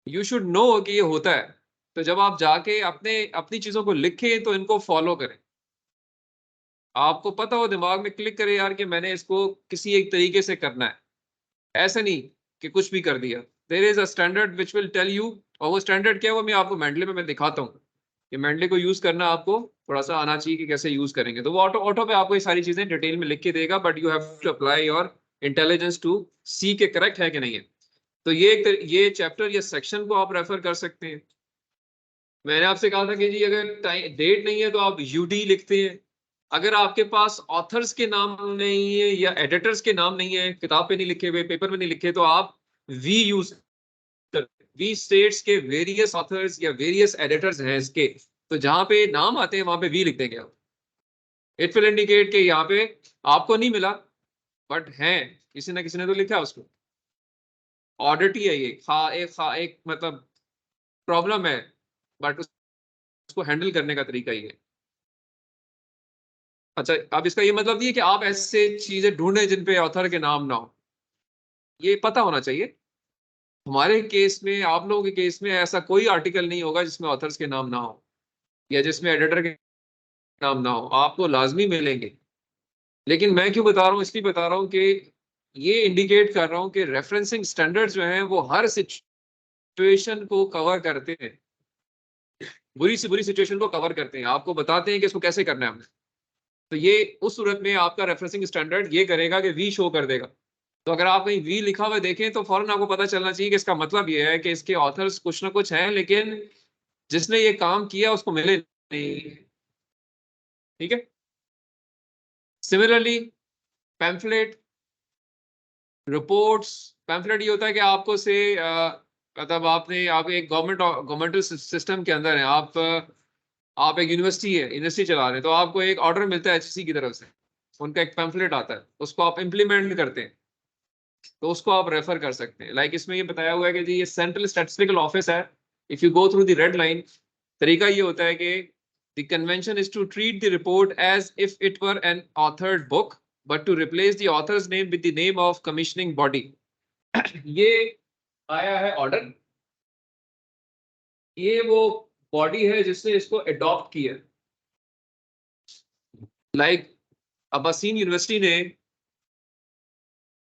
you should know कि ये होता है। तो जब आप जाके अपने अपनी चीजों को लिखें तो इनको फॉलो करें, आपको पता हो, दिमाग में क्लिक करे यार कि मैंने इसको किसी एक तरीके से करना है, ऐसे नहीं कि कुछ भी कर दिया। There is a standard which will tell you, और वो स्टैंडर्ड क्या है वो मैं आपको मेंडले में मैं दिखाता हूँ कि मेंडले को यूज करना आपको थोड़ा सा आना चाहिए कि कैसे यूज करेंगे। तो वो ऑटो ऑटो पे आपको ये सारी चीजें डिटेल में लिख के देगा, but you have to apply your intelligence to see के करेक्ट है कि नहीं है। तो ये चैप्टर या सेक्शन को आप रेफर कर सकते हैं। मैंने आपसे कहा था कि जी अगर डेट नहीं है तो आप यूडी लिखते हैं। अगर आपके पास ऑथर्स के नाम नहीं है या एडिटर्स के नाम नहीं है, किताब पे नहीं लिखे हुए, पेपर में नहीं लिखे, तो आप वी यूज करते हैं। वी स्टेट्स के वेरियस ऑथर्स या वेरियस एडिटर्स हैं इसके, तो जहां पे नाम आते हैं वहां पे वी लिख देंगे आप। इट विल इंडिकेट कि यहाँ पे आपको नहीं मिला बट है, किसी ना किसी ने तो लिखा है उसको। ऑडिटी है ये, एक मतलब प्रॉब्लम है, बट उसको हैंडल करने का तरीका ही है। अच्छा, अब इसका ये मतलब नहीं है कि आप ऐसे चीजें ढूंढें जिन पे ऑथर के नाम ना हो, ये पता होना चाहिए। हमारे केस में, आप लोगों के केस में ऐसा कोई आर्टिकल नहीं होगा जिसमें ऑथर्स के नाम ना हो या जिसमें एडिटर के नाम ना हो, आपको लाजमी मिलेंगे। लेकिन मैं क्यों बता रहा हूँ, इसलिए बता रहा हूँ कि ये इंडिकेट कर रहा हूँ कि रेफरेंसिंग स्टैंडर्ड्स जो हैं वो हर सिचुएशन को कवर करते हैं, बुरी से बुरी सिचुएशन को कवर करते हैं, आपको बताते हैं कि इसको कैसे करना है हमने। तो ये उस सूरत में आपका रेफरेंसिंग स्टैंडर्ड ये करेगा कि वी शो कर देगा। तो अगर आप कहीं वी लिखा हुआ देखें तो फौरन आपको पता चलना चाहिए कि इसका मतलब ये है कि इसके ऑथर्स कुछ ना कुछ हैं, लेकिन जिसने ये काम किया उसको मिले नहीं। ठीक है। Similarly pamphlet, reports. पैम्फलेट ये होता है कि आपको से मतलब आप एक गवर्नमेंटल सिस्टम के अंदर हैं, आप एक यूनिवर्सिटी है, यूनिवर्सिटी चला रहे हैं, तो आपको एक ऑर्डर मिलता है एचसी की तरफ से, उनका एक पैम्फलेट आता है, उसको आप इम्प्लीमेंट करते हैं, तो उसको आप रेफर कर सकते हैं। लाइक इसमें ये बताया हुआ है कि जी ये सेंट्रल स्टैटिस्टिकल ऑफिस है। If you go through the red line, तरीका ये होता है कि the convention is to treat the report as if it were an authored book but to replace the author's name with the name of commissioning body. ये आया है ऑर्डर, ये वो बॉडी है जिसने इसको अडॉप्ट किया। लाइक अब्बासीन यूनिवर्सिटी ने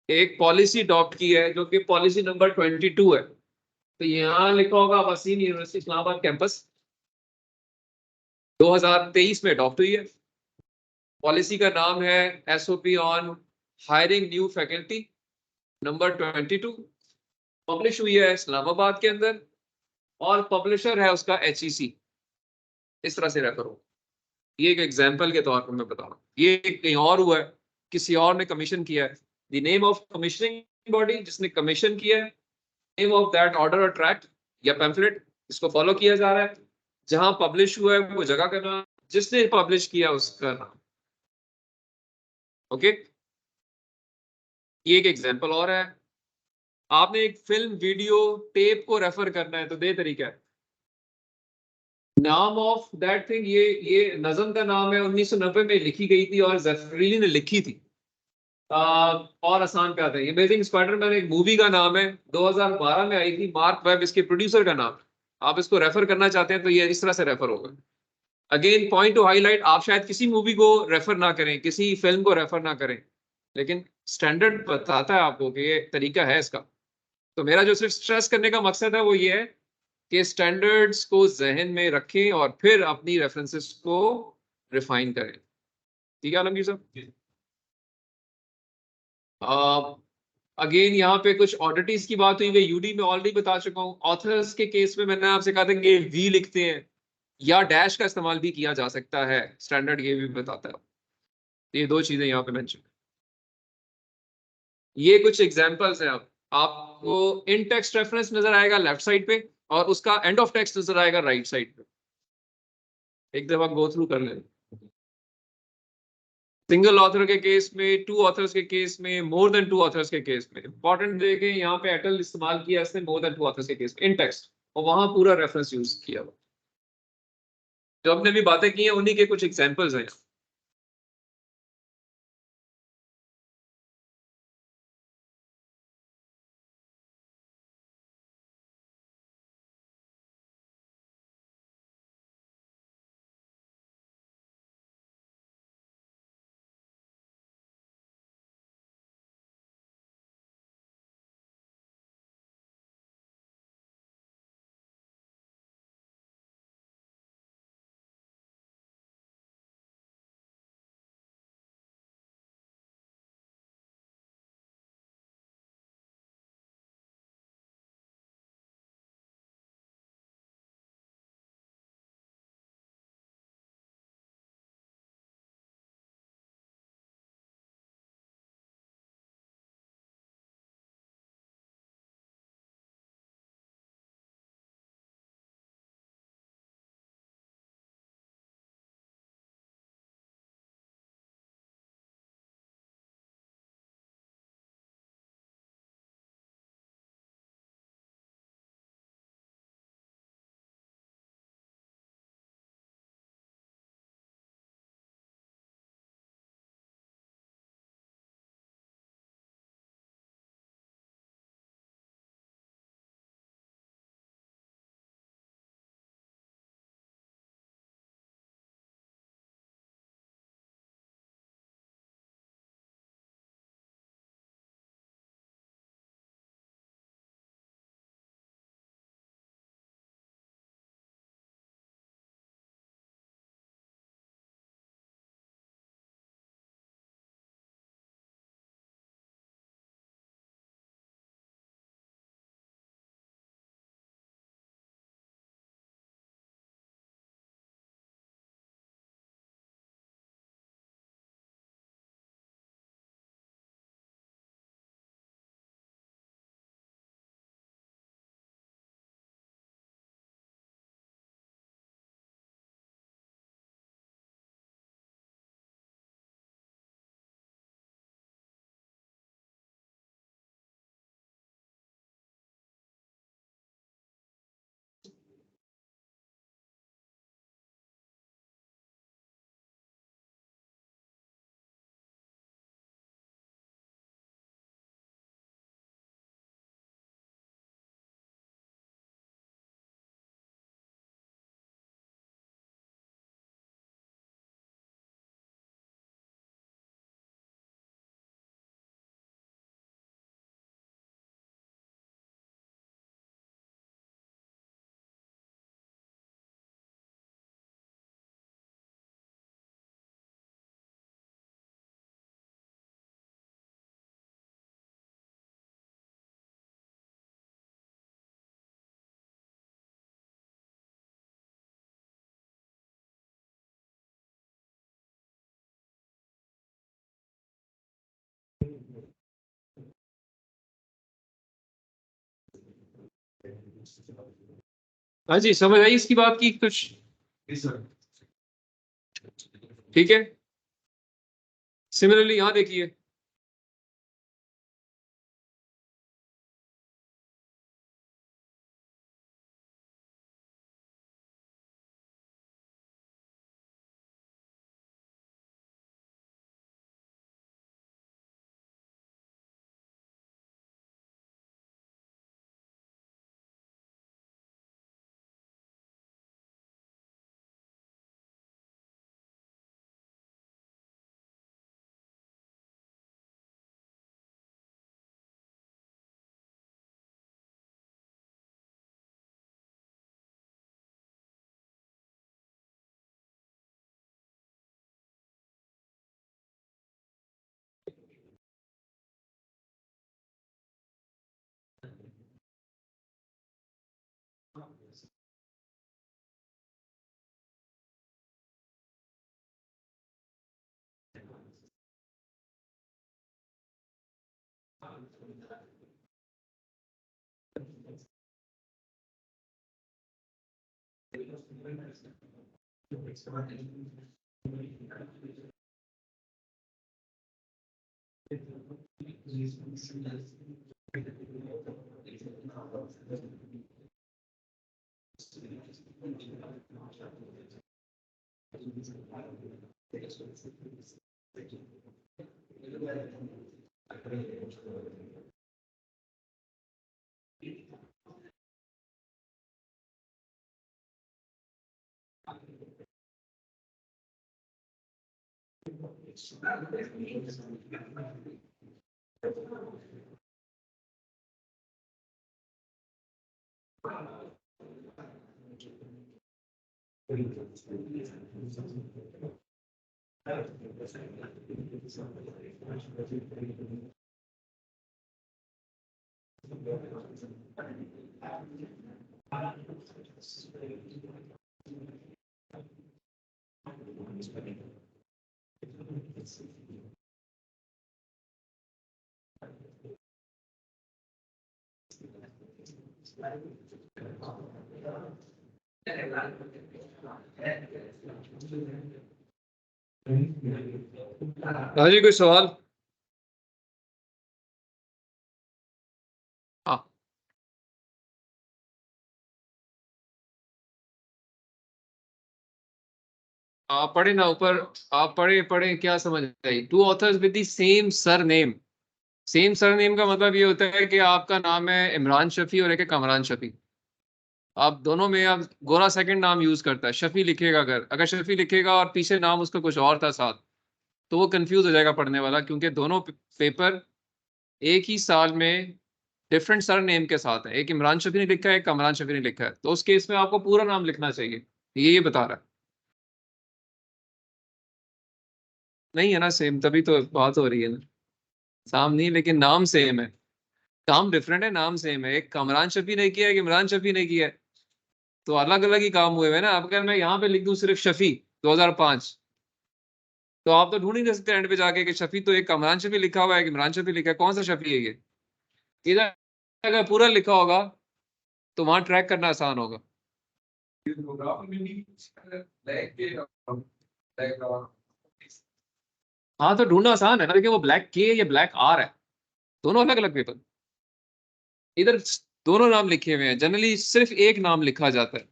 एक पॉलिसी अडॉप्ट की है जो कि पॉलिसी नंबर 22 है। तो यहाँ लिखा होगा अब्बासीन यूनिवर्सिटी इस्लामाबाद कैंपस 2023 में अडॉप्ट हुई है। पॉलिसी का नाम है SOP on hiring new faculty number 22। Publish हुई है इस्लामाबाद के अंदर और पब्लिशर है उसका एचईसी। इस तरह से रेफर हो। ये एक एग्जाम्पल के तौर पर मैं बता रहा हूँ, ये कहीं और हुआ है, किसी और ने कमीशन किया है। The name of commissioning body, जिसने कमीशन किया है, नेम ऑफ दैट ऑर्डर और ट्रैक्ट या पैम्फलेट, इसको फॉलो किया जा रहा है। जहां पब्लिश हुआ है वो जगह का नाम, जिसने पब्लिश किया उसका नाम। ओके, ये एक एग्जांपल और है। आपने एक फिल्म, वीडियो, टेप को रेफर करना है तो दे तरीका है। नाम ऑफ दैट थिंग, ये नज़म का नाम है, 1990 में लिखी गई थी और ज़फरीली ने लिखी थी। और आसान पे आता है, अमेजिंग स्पाइडरमैन एक मूवी का नाम है, 2012 में आई थी, मार्क वेब इसके प्रोड्यूसर का नाम है। आप इसको रेफर करना चाहते हैं तो ये इस तरह से रेफर होगा। अगेन पॉइंट टू हाईलाइट, आप शायद किसी मूवी को रेफर ना करें, किसी फिल्म को रेफर ना करें, लेकिन स्टैंडर्ड बताता है आपको कि ये तरीका है इसका। तो मेरा जो सिर्फ स्ट्रेस करने का मकसद है वो ये है कि स्टैंडर्ड्स को जहन में रखें और फिर अपनी रेफरेंसेस को रिफाइन करें। ठीक है आलमगीर साहब। अगेन यहाँ पे कुछ ऑडिटीज की बात हुई है, यूडी में ऑलरेडी बता चुका हूँ। ऑथर्स के केस में मैंने आपसे कहा था कि वी लिखते हैं या डैश का इस्तेमाल भी किया जा सकता है, स्टैंडर्ड ये भी बताता है। ये दो चीजें यहाँ पे मेंशन, ये कुछ एग्जांपल्स हैं। आप आपको इन टेक्स्ट रेफरेंस नजर आएगा लेफ्ट साइड पे और उसका एंड ऑफ टेक्स्ट नजर आएगा राइट साइड पे। एक दफा गो थ्रू कर लें। सिंगल ऑथर के केस में, टू ऑथर्स के केस में, मोर देन टू ऑथर्स के केस में। इंपॉर्टेंट देखें, यहाँ पे एटल इस्तेमाल किया इसने मोर देन टू ऑथर्स के केस में इन टेक्स्ट, और वहां पूरा रेफरेंस यूज किया हुआ। जो हमने भी बातें की हैं उन्हीं के कुछ एग्जांपल्स हैं। हाँ जी, समझ आई इसकी बात की कुछ? ठीक है, सिमिलरली यहाँ देखिए, हाँ जी, कोई सवाल? हाँ, आप पढ़े ना ऊपर, आप पढ़े पढ़े क्या समझ आई? Two authors with the same surname. Same surname का मतलब ये होता है कि आपका नाम है इमरान शफी और एक है कमरान शफी। आप दोनों में आप गोरा सेकंड नाम यूज करता है, शफी लिखेगा, अगर अगर शफी लिखेगा और पीछे नाम उसका कुछ और था साथ, तो वो कंफ्यूज हो जाएगा पढ़ने वाला, क्योंकि दोनों पेपर एक ही साल में डिफरेंट सर नेम के साथ है। एक इमरान शफी ने लिखा है, एक कमरान शफी ने लिखा है, तो उस केस में आपको पूरा नाम लिखना चाहिए। ये बता रहा है। नहीं है ना सेम, तभी तो बात हो रही है ना। साम नहीं, लेकिन नाम सेम है। काम डिफरेंट है, नाम सेम है। एक कमरान शफी ने किया है, एक इमरान शफी ने किया है, तो अलग अलग ही काम हुए हैं ना। अब अगर मैं यहाँ पे लिख दूं सिर्फ शफी 2005, तो आप तो ढूंढ ही नहीं सकते एंड पे जाके कि शफी तो एक कमरान शफी लिखा हुआ है, एक इमरान शफी लिखा है, कौन सा शफी है ये? इधर अगर पूरा लिखा होगा तो वहां ट्रैक करना आसान होगा। हाँ, तो ढूंढना आसान है ना, देखिए वो ब्लैक के या ब्लैक आर है, दोनों अलग अलग पेपर। इधर दोनों नाम लिखे हुए हैं, जनरली सिर्फ एक नाम लिखा जाता है।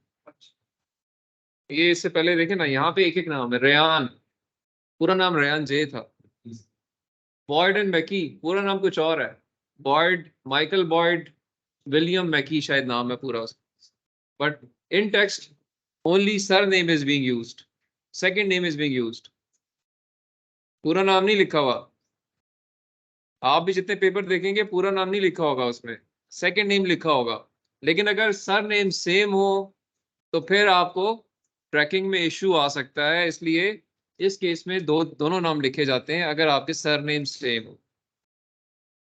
ये इससे पहले देखे ना, यहाँ पे एक एक नाम है। रेयान, पूरा नाम रेयान जे था। बॉयड एंड मैकी, पूरा नाम कुछ और है। Boyd, Michael Boyd William Mackie शायद नाम है पूरा उसका। But in text only surname is being used, second name is being used, पूरा नाम नहीं लिखा हुआ। आप भी जितने पेपर देखेंगे पूरा नाम नहीं लिखा होगा उसमें, सेकंड नेम लिखा होगा। लेकिन अगर सर नेम सेम हो तो फिर आपको ट्रैकिंग में इश्यू आ सकता है, इसलिए इस केस में दोनों नाम लिखे जाते हैं अगर आपके सर नेम सेम हो।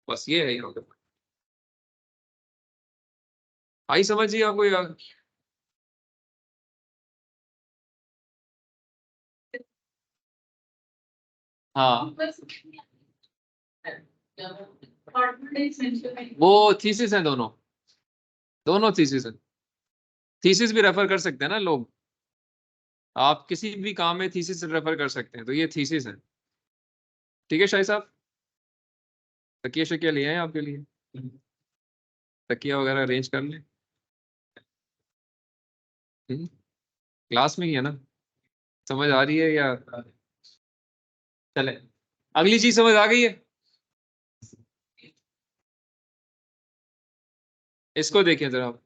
बस ये है यहाँ पे। आई समझिए आपको यार? हाँ, वो थीसिस हैं दोनों। दोनों थीसिस है। थीसिस भी रेफर कर सकते हैं ना लोग, आप किसी भी काम में थीसिस रेफर कर सकते हैं, तो ये थीसिस है। ठीक है शाही साहब, तकिया शकिया ले आए आपके लिए, तकिया वगैरह अरेंज कर लें। क्लास में ही है ना, समझ आ रही है या चले अगली चीज समझ आ गई है? इसको देखिए जरा आप।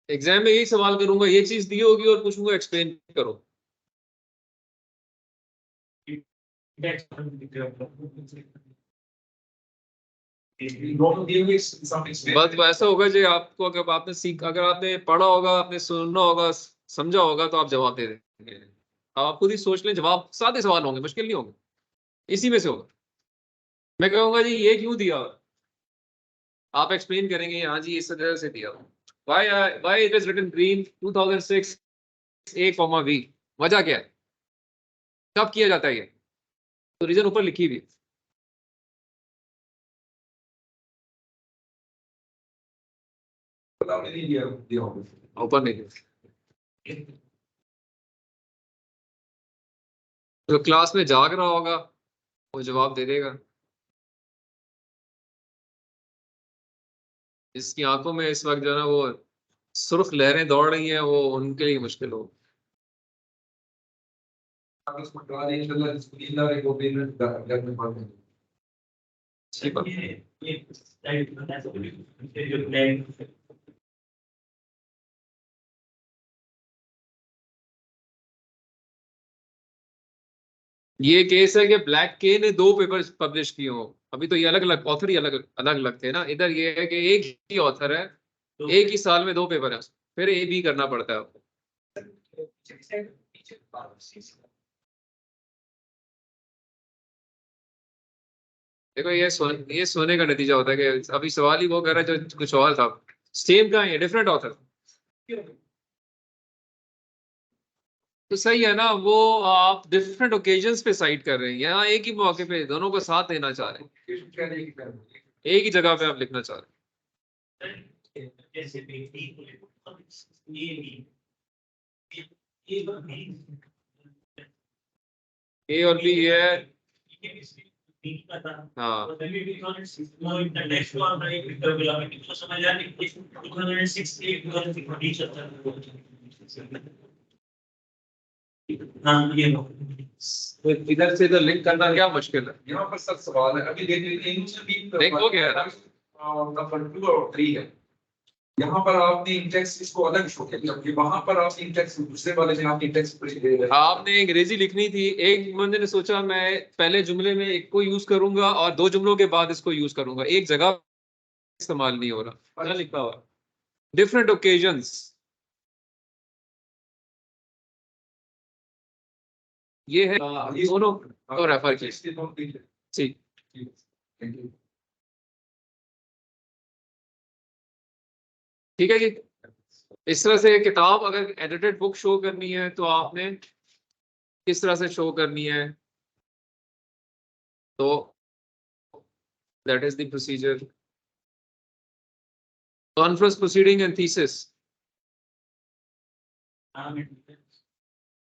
एग्जाम में यही सवाल करूंगा, ये चीज दी होगी और पूछूंगा एक्सप्लेन करो। दोनों दिए हुए some explain बस ऐसा होगा जो आपको, अगर आपने अगर आपने पढ़ा होगा, आपने सुनना होगा, समझा होगा, तो आप जवाब दे देंगे। आप खुद ही सोच लें, जवाब सादे सवाल होंगे, मुश्किल नहीं होंगे, इसी में से होगा। मैं कहूंगा जी ये क्यों दिया, आप एक्सप्लेन करेंगे हाँ जी इस तरह से दिया। why it is written green 2006 A, B, वजह क्या है, कब किया जाता है ये, तो रीजन ऊपर लिखी हुई है। पता नहीं दिया होगा। ऊपर नहीं लिखा। तो क्लास में जाग रहा होगा वो जवाब दे देगा, जिसकी आंखों में इस वक्त जो है ना वो सुर्ख लहरें दौड़ रही हैं, वो उनके लिए मुश्किल हो। अगर उसको करा दें इंशाल्लाह, जिसको नींद आ रही है वो भी घर में पढ़ लेंगे। ठीक है, ये स्लाइड बता सकते हैं जो प्लान ये केस है कि ब्लैक के ने 2 पेपर पब्लिश किए हो, अभी तो ये अलग अलग ऑथर ही अलग अलग अलग थे ना, इधर ये है कि एक ही ऑथर है, एक ही साल में 2 पेपर है, फिर ए बी करना पड़ता है आपको। देखो ये सोने का नतीजा होता है कि अभी सवाल ही वो कर रहा है जो कुछ और था, सेम का है, डिफरेंट ऑथर। तो सही है ना, वो आप डिफरेंट ओकेजन्स पे साइट कर रहे हैं, यहाँ एक ही मौके पे दोनों को साथ देना चाह रहे हैं, एक ही जगह पे आप लिखना चाह रहे हैं। जैसे ये ए और बी ये है, हाँ इधर से इधर लिंक करना क्या मुश्किल है। यहाँ पर सर सवाल है, अभी देख लीजिए इनसे भी देखो क्या है, नंबर 2 और 3 है। यहाँ पर आपने इंडेक्स इसको अलग शो किया, जबकि वहां पर आप इंडेक्स दूसरे वाले में आप इंडेक्स आपने अंग्रेजी लिखनी थी, एक बंदे ने सोचा मैं पहले जुमले में एक को यूज करूंगा और 2 जुमलों के बाद इसको यूज करूंगा, एक जगह इस्तेमाल नहीं हो रहा, क्या लिखा हुआ डिफरेंट ओकेजन्स। ये है दोनों को रेफर किया। ठीक, ठीक है जी। इस तरह से किताब अगर एडिटेड बुक शो करनी है तो आपने किस तरह से शो करनी है, तो that is the procedure, conference proceeding and thesis.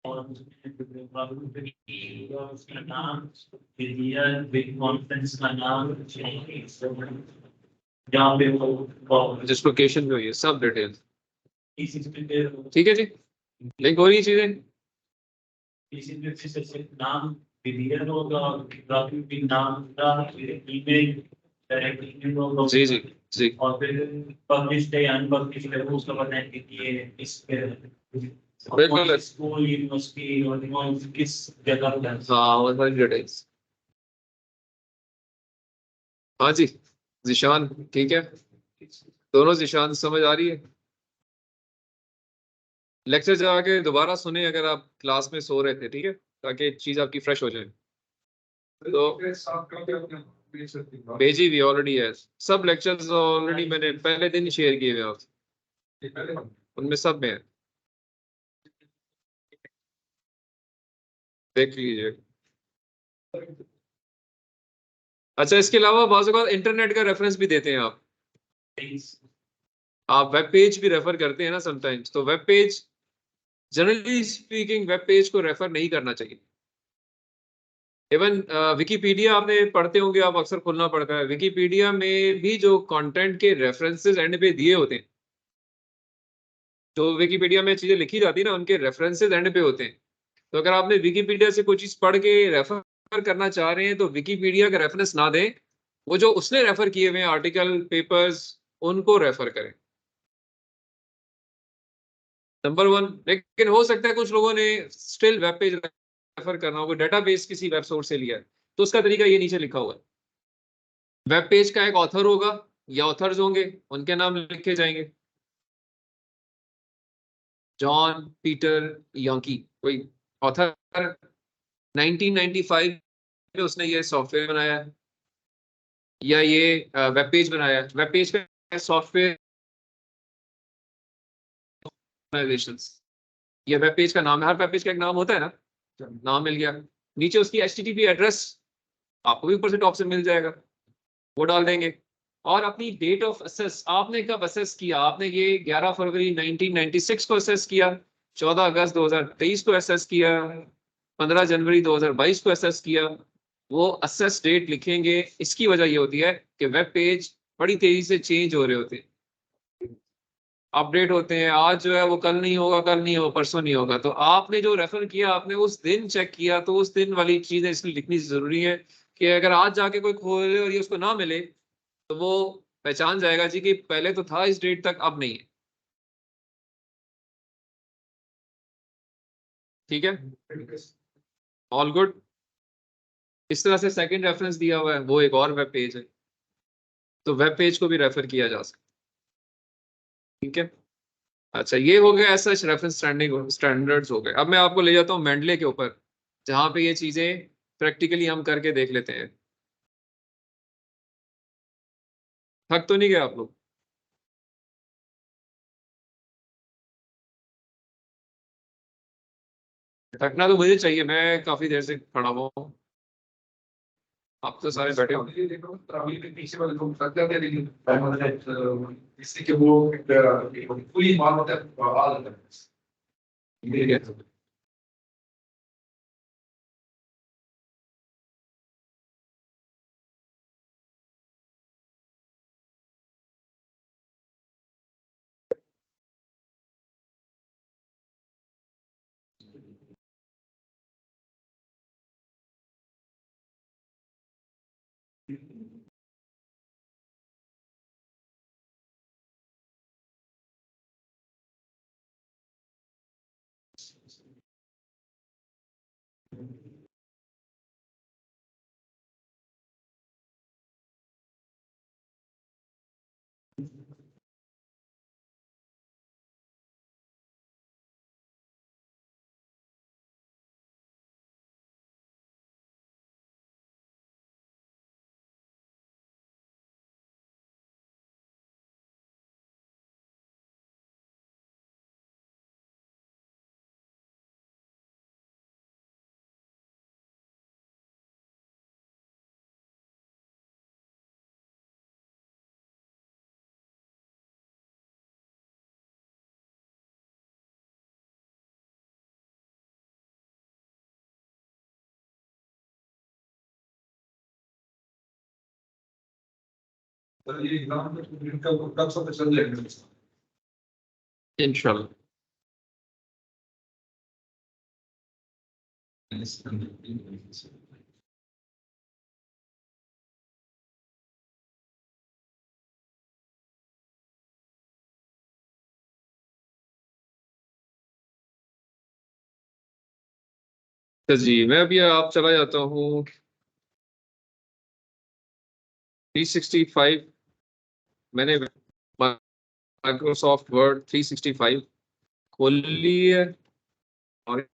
और उसका नाम बिग कॉन्फ्रेंस का नाम जहाँ पे वो जिस लोकेशन में हुई है सब डिटेल्स। ठीक है जी, लिंक हो रही है चीजें। नाम विधियन होगा, नाम का ईमेल डायरेक्ट ईमेल होगा जी जी जी, और फिर पब्लिश्ड है अनपब्लिश्ड है वो उसका बताएं कि ये इस बिल्कुल स्कूल यूनिवर्सिटी और किस जगह पे है। हाँ वो सारी डिटेल्स। हाँ जी जिशान, ठीक है, दोनों जिशान समझ आ रही है। लेक्चर जाके दोबारा सुने अगर आप क्लास में सो रहे थे, ठीक है, ताकि चीज आपकी फ्रेश हो जाए। तो भेजी भी ऑलरेडी है, सब लेक्चर्स ऑलरेडी मैंने पहले दिन शेयर किए हुए आपसे, उनमें सब में है। देख लीजिए। अच्छा, इसके अलावा बाज़ औक़ात इंटरनेट का रेफरेंस भी देते हैं आप वेब पेज भी रेफर करते हैं ना समटाइम्स, तो web page, generally speaking web page को रेफर नहीं करना चाहिए। इवन विकिपीडिया आपने पढ़ते होंगे, आप अक्सर खुलना पड़ता है, विकिपीडिया में भी जो कंटेंट के रेफरेंसेस एंड पे दिए होते हैं, जो विकिपीडिया में चीजें लिखी जाती है ना, उनके रेफरेंसेस एंड पे होते हैं। तो अगर आपने विकिपीडिया से कोई चीज पढ़ के रेफर करना चाह रहे हैं तो विकिपीडिया का रेफरेंस ना दें, वो जो उसने रेफर किए हुए आर्टिकल, पेपर्स, उनको रेफर करें, नंबर वन। लेकिन हो सकता है कुछ लोगों ने स्टिल वेब पेज रेफर करना होगा, डेटाबेस किसी वेब सोर्स से लिया है, तो उसका तरीका ये नीचे लिखा हुआ है। वेब पेज का एक ऑथर होगा या ऑथर्स होंगे, उनके नाम लिखे जाएंगे, जॉन पीटर यंकी, कोई ऑथर, 1995 में उसने ये सॉफ्टवेयर बनाया है, या ये वेब पेज बनाया है। वेब पेज का सॉफ्टवेयर ऑर्गेनाइजेशंस, ये वेब पेज का नाम है, हर वेब पेज का एक नाम होता है ना, नाम मिल गया, नीचे उसकी एचटीटीपी एड्रेस आपको भी ऊपर से टॉप से मिल जाएगा, वो डाल देंगे। और अपनी डेट ऑफ असेस, आपने कब असेस किया, आपने ये 11 फरवरी 1996 को असेस किया, 14 अगस्त 2023 को असेस किया, 15 जनवरी 2022 को असेस किया, वो असेस डेट लिखेंगे। इसकी वजह ये होती है कि वेब पेज बड़ी तेजी से चेंज हो रहे होते हैं, अपडेट होते हैं, आज जो है वो कल नहीं होगा, कल नहीं होगा, परसों नहीं होगा। तो आपने जो रेफर किया, आपने उस दिन चेक किया, तो उस दिन वाली चीजें इसलिए लिखनी जरूरी है कि अगर आज जाके कोई खोले और ये उसको ना मिले, तो वो पहचान जाएगा जी कि पहले तो था इस डेट तक, अब नहीं है। ठीक है, ऑल गुड। इस तरह से सेकंड रेफरेंस दिया हुआ है, वो एक और वेब पेज है, तो वेब पेज को भी रेफर किया जा सकता है। ठीक है, अच्छा, ये हो गया ऐसा रेफरेंस स्टैंडर्ड्स हो गए। अब मैं आपको ले जाता हूँ मेंडले के ऊपर, जहां पे ये चीजें प्रैक्टिकली हम करके देख लेते हैं। थक तो नहीं गए आप लोग? थकना तो मुझे चाहिए, मैं काफी देर से खड़ा हुआ हूँ, आप तो सारे बैठे हो। ये देखो अभी भी पीछे वाले लोग थक जाते हैं, लेकिन मतलब इससे कि वो पूरी मानवता आ जाता ठीक है, है। तो ये एग्जाम कब सब चल जाएगा? इंशाल्लाह। तो जी मैं अभी आप चला जाता हूँ 365, मैंने माइक्रोसॉफ्ट वर्ड 365 खोल ली है, और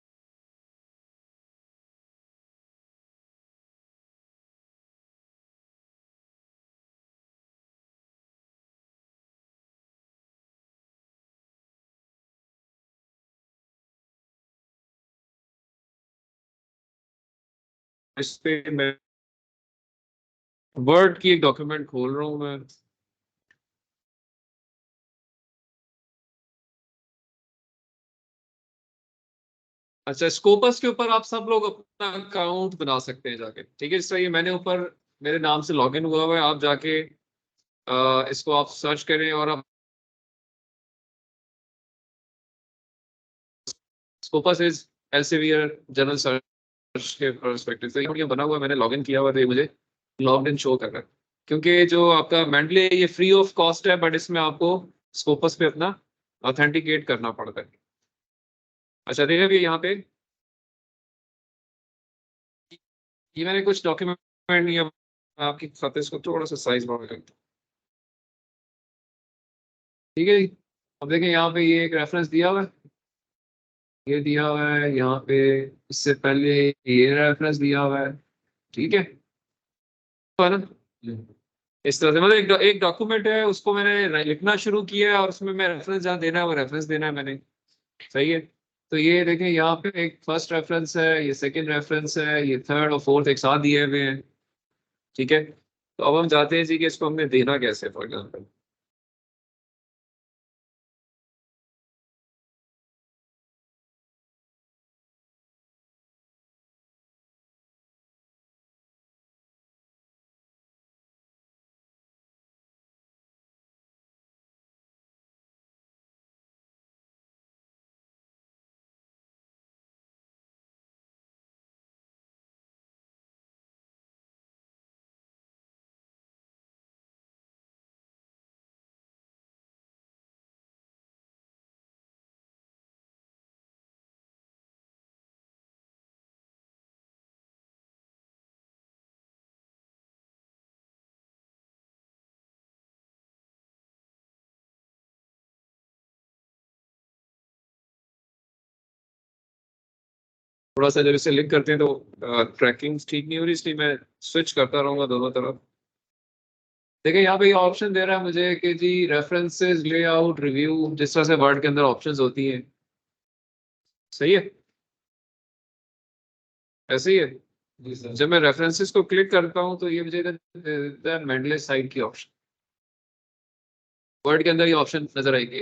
इस पे मैं वर्ड की एक डॉक्यूमेंट खोल रहा हूँ मैं। अच्छा, स्कोपस के ऊपर आप सब लोग अपना अकाउंट बना सकते हैं जाके, ठीक है। इस तरह ये मैंने ऊपर मेरे नाम से लॉगिन हुआ हुआ है, आप जाके इसको आप सर्च करें और आप Scopus is Elsevier general search के परस्पेक्टिव से ये बना हुआ है, मैंने लॉगिन किया हुआ है तो ये मुझे लॉग्ड इन शो कर रहा है। क्योंकि जो आपका मेंटली ये फ्री ऑफ कॉस्ट है, बट इसमें आपको स्कोपस पे अपना ऑथेंटिकेट करना पड़ता है। अच्छा देखिए अभी यहाँ पे ये मैंने कुछ डॉक्यूमेंट ये आपकी खाते इसको थोड़ा सा साइज बढ़ा कर, ठीक है जी। अब देखें यहाँ पे ये एक रेफरेंस दिया हुआ है, ये दिया हुआ है यहाँ पे, इससे पहले ये रेफरेंस दिया हुआ है, ठीक है ना। इस तरह से मतलब एक डॉक्यूमेंट है, उसको मैंने लिखना शुरू किया है और उसमें मैं रेफरेंस जहाँ देना है वो रेफरेंस देना है मैंने, सही है। तो ये देखें यहाँ पे एक फर्स्ट रेफरेंस है, ये सेकंड रेफरेंस है, ये थर्ड और फोर्थ एक साथ दिए हुए हैं, ठीक है। तो अब हम चाहते हैं जी कि इसको हमने देना कैसे, फॉर एग्जाम्पल। थोड़ा सा जब इसे लिंक करते हैं तो ट्रैकिंग ठीक नहीं हो रही, इसलिए मैं स्विच करता रहूंगा दोनों तरफ। देखिए यहाँ पे ये ऑप्शन दे रहा है मुझे कि जी रेफरेंसेस लेआउट रिव्यू, जिस तरह से वर्ड के अंदर ऑप्शंस होती हैं, सही है, ऐसे ही है। जी सर। जब मैं रेफरेंसेस को क्लिक करता हूँ तो ये मुझे देता है मेंडले साइड की ऑप्शन, वर्ड के अंदर ये ऑप्शन नजर आएगी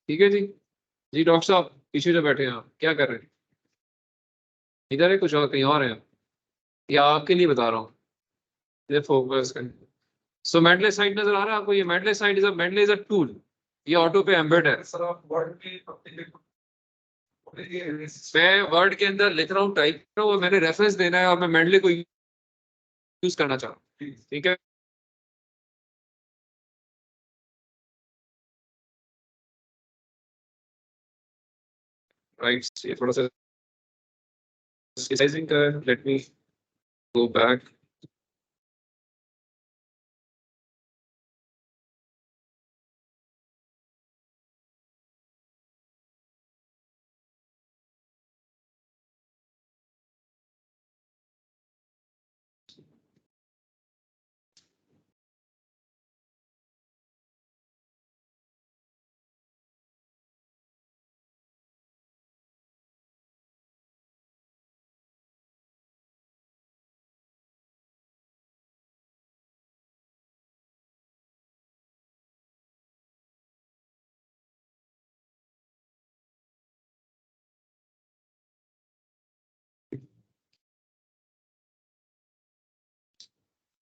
ठीक है जी। जी डॉक्टर साहब पीछे जो बैठे हैं आप क्या कर रहे हैं, इधर है कुछ और कहीं और है आप? या आपके लिए बता रहा हूँ, ये फोकस करें। सो मेंडले साइड नजर आ रहा है आपको, ये Mendeley side is a Mendeley is a tool, ये ऑटो पे एम्बेड है। सर आप वर्ड के मैं वर्ड के अंदर लिख रहा हूँ, टाइप कर रहा हूँ और मैंने रेफरेंस देना है और मैं मेंडले को यूज करना चाह रहा हूँ, ठीक है। राइट, ये थोड़ा सा साइजिंग का, let me go back.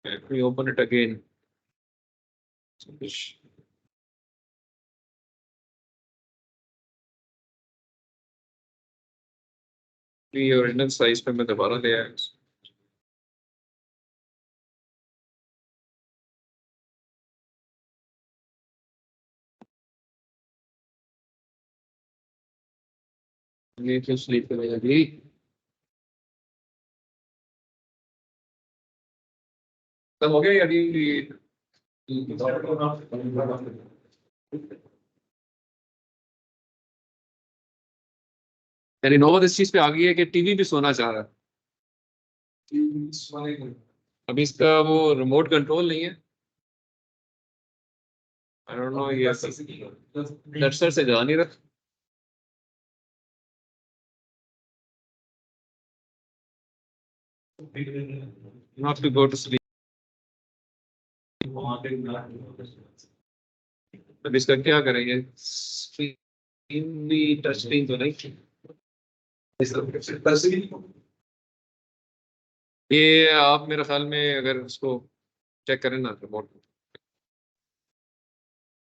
Let me open it again. ये ओरिजिनल साइज पे मैं दोबारा ले आया। ये क्यों स्लीप पे लगी? तब हो गया या अभी? यानी नौबत इस चीज पे आ गई है कि टीवी भी सोना चाह रहा है। अभी इसका वो रिमोट कंट्रोल नहीं है, आई डोंट नो, ये कर्सर से जा नहीं रहा। You have to go to sleep. अब इसका क्या करेंगे? स्क्रीन भी टच स्क्रीन तो नहीं। ये आप मेरे ख्याल में अगर उसको चेक करें ना तो बहुत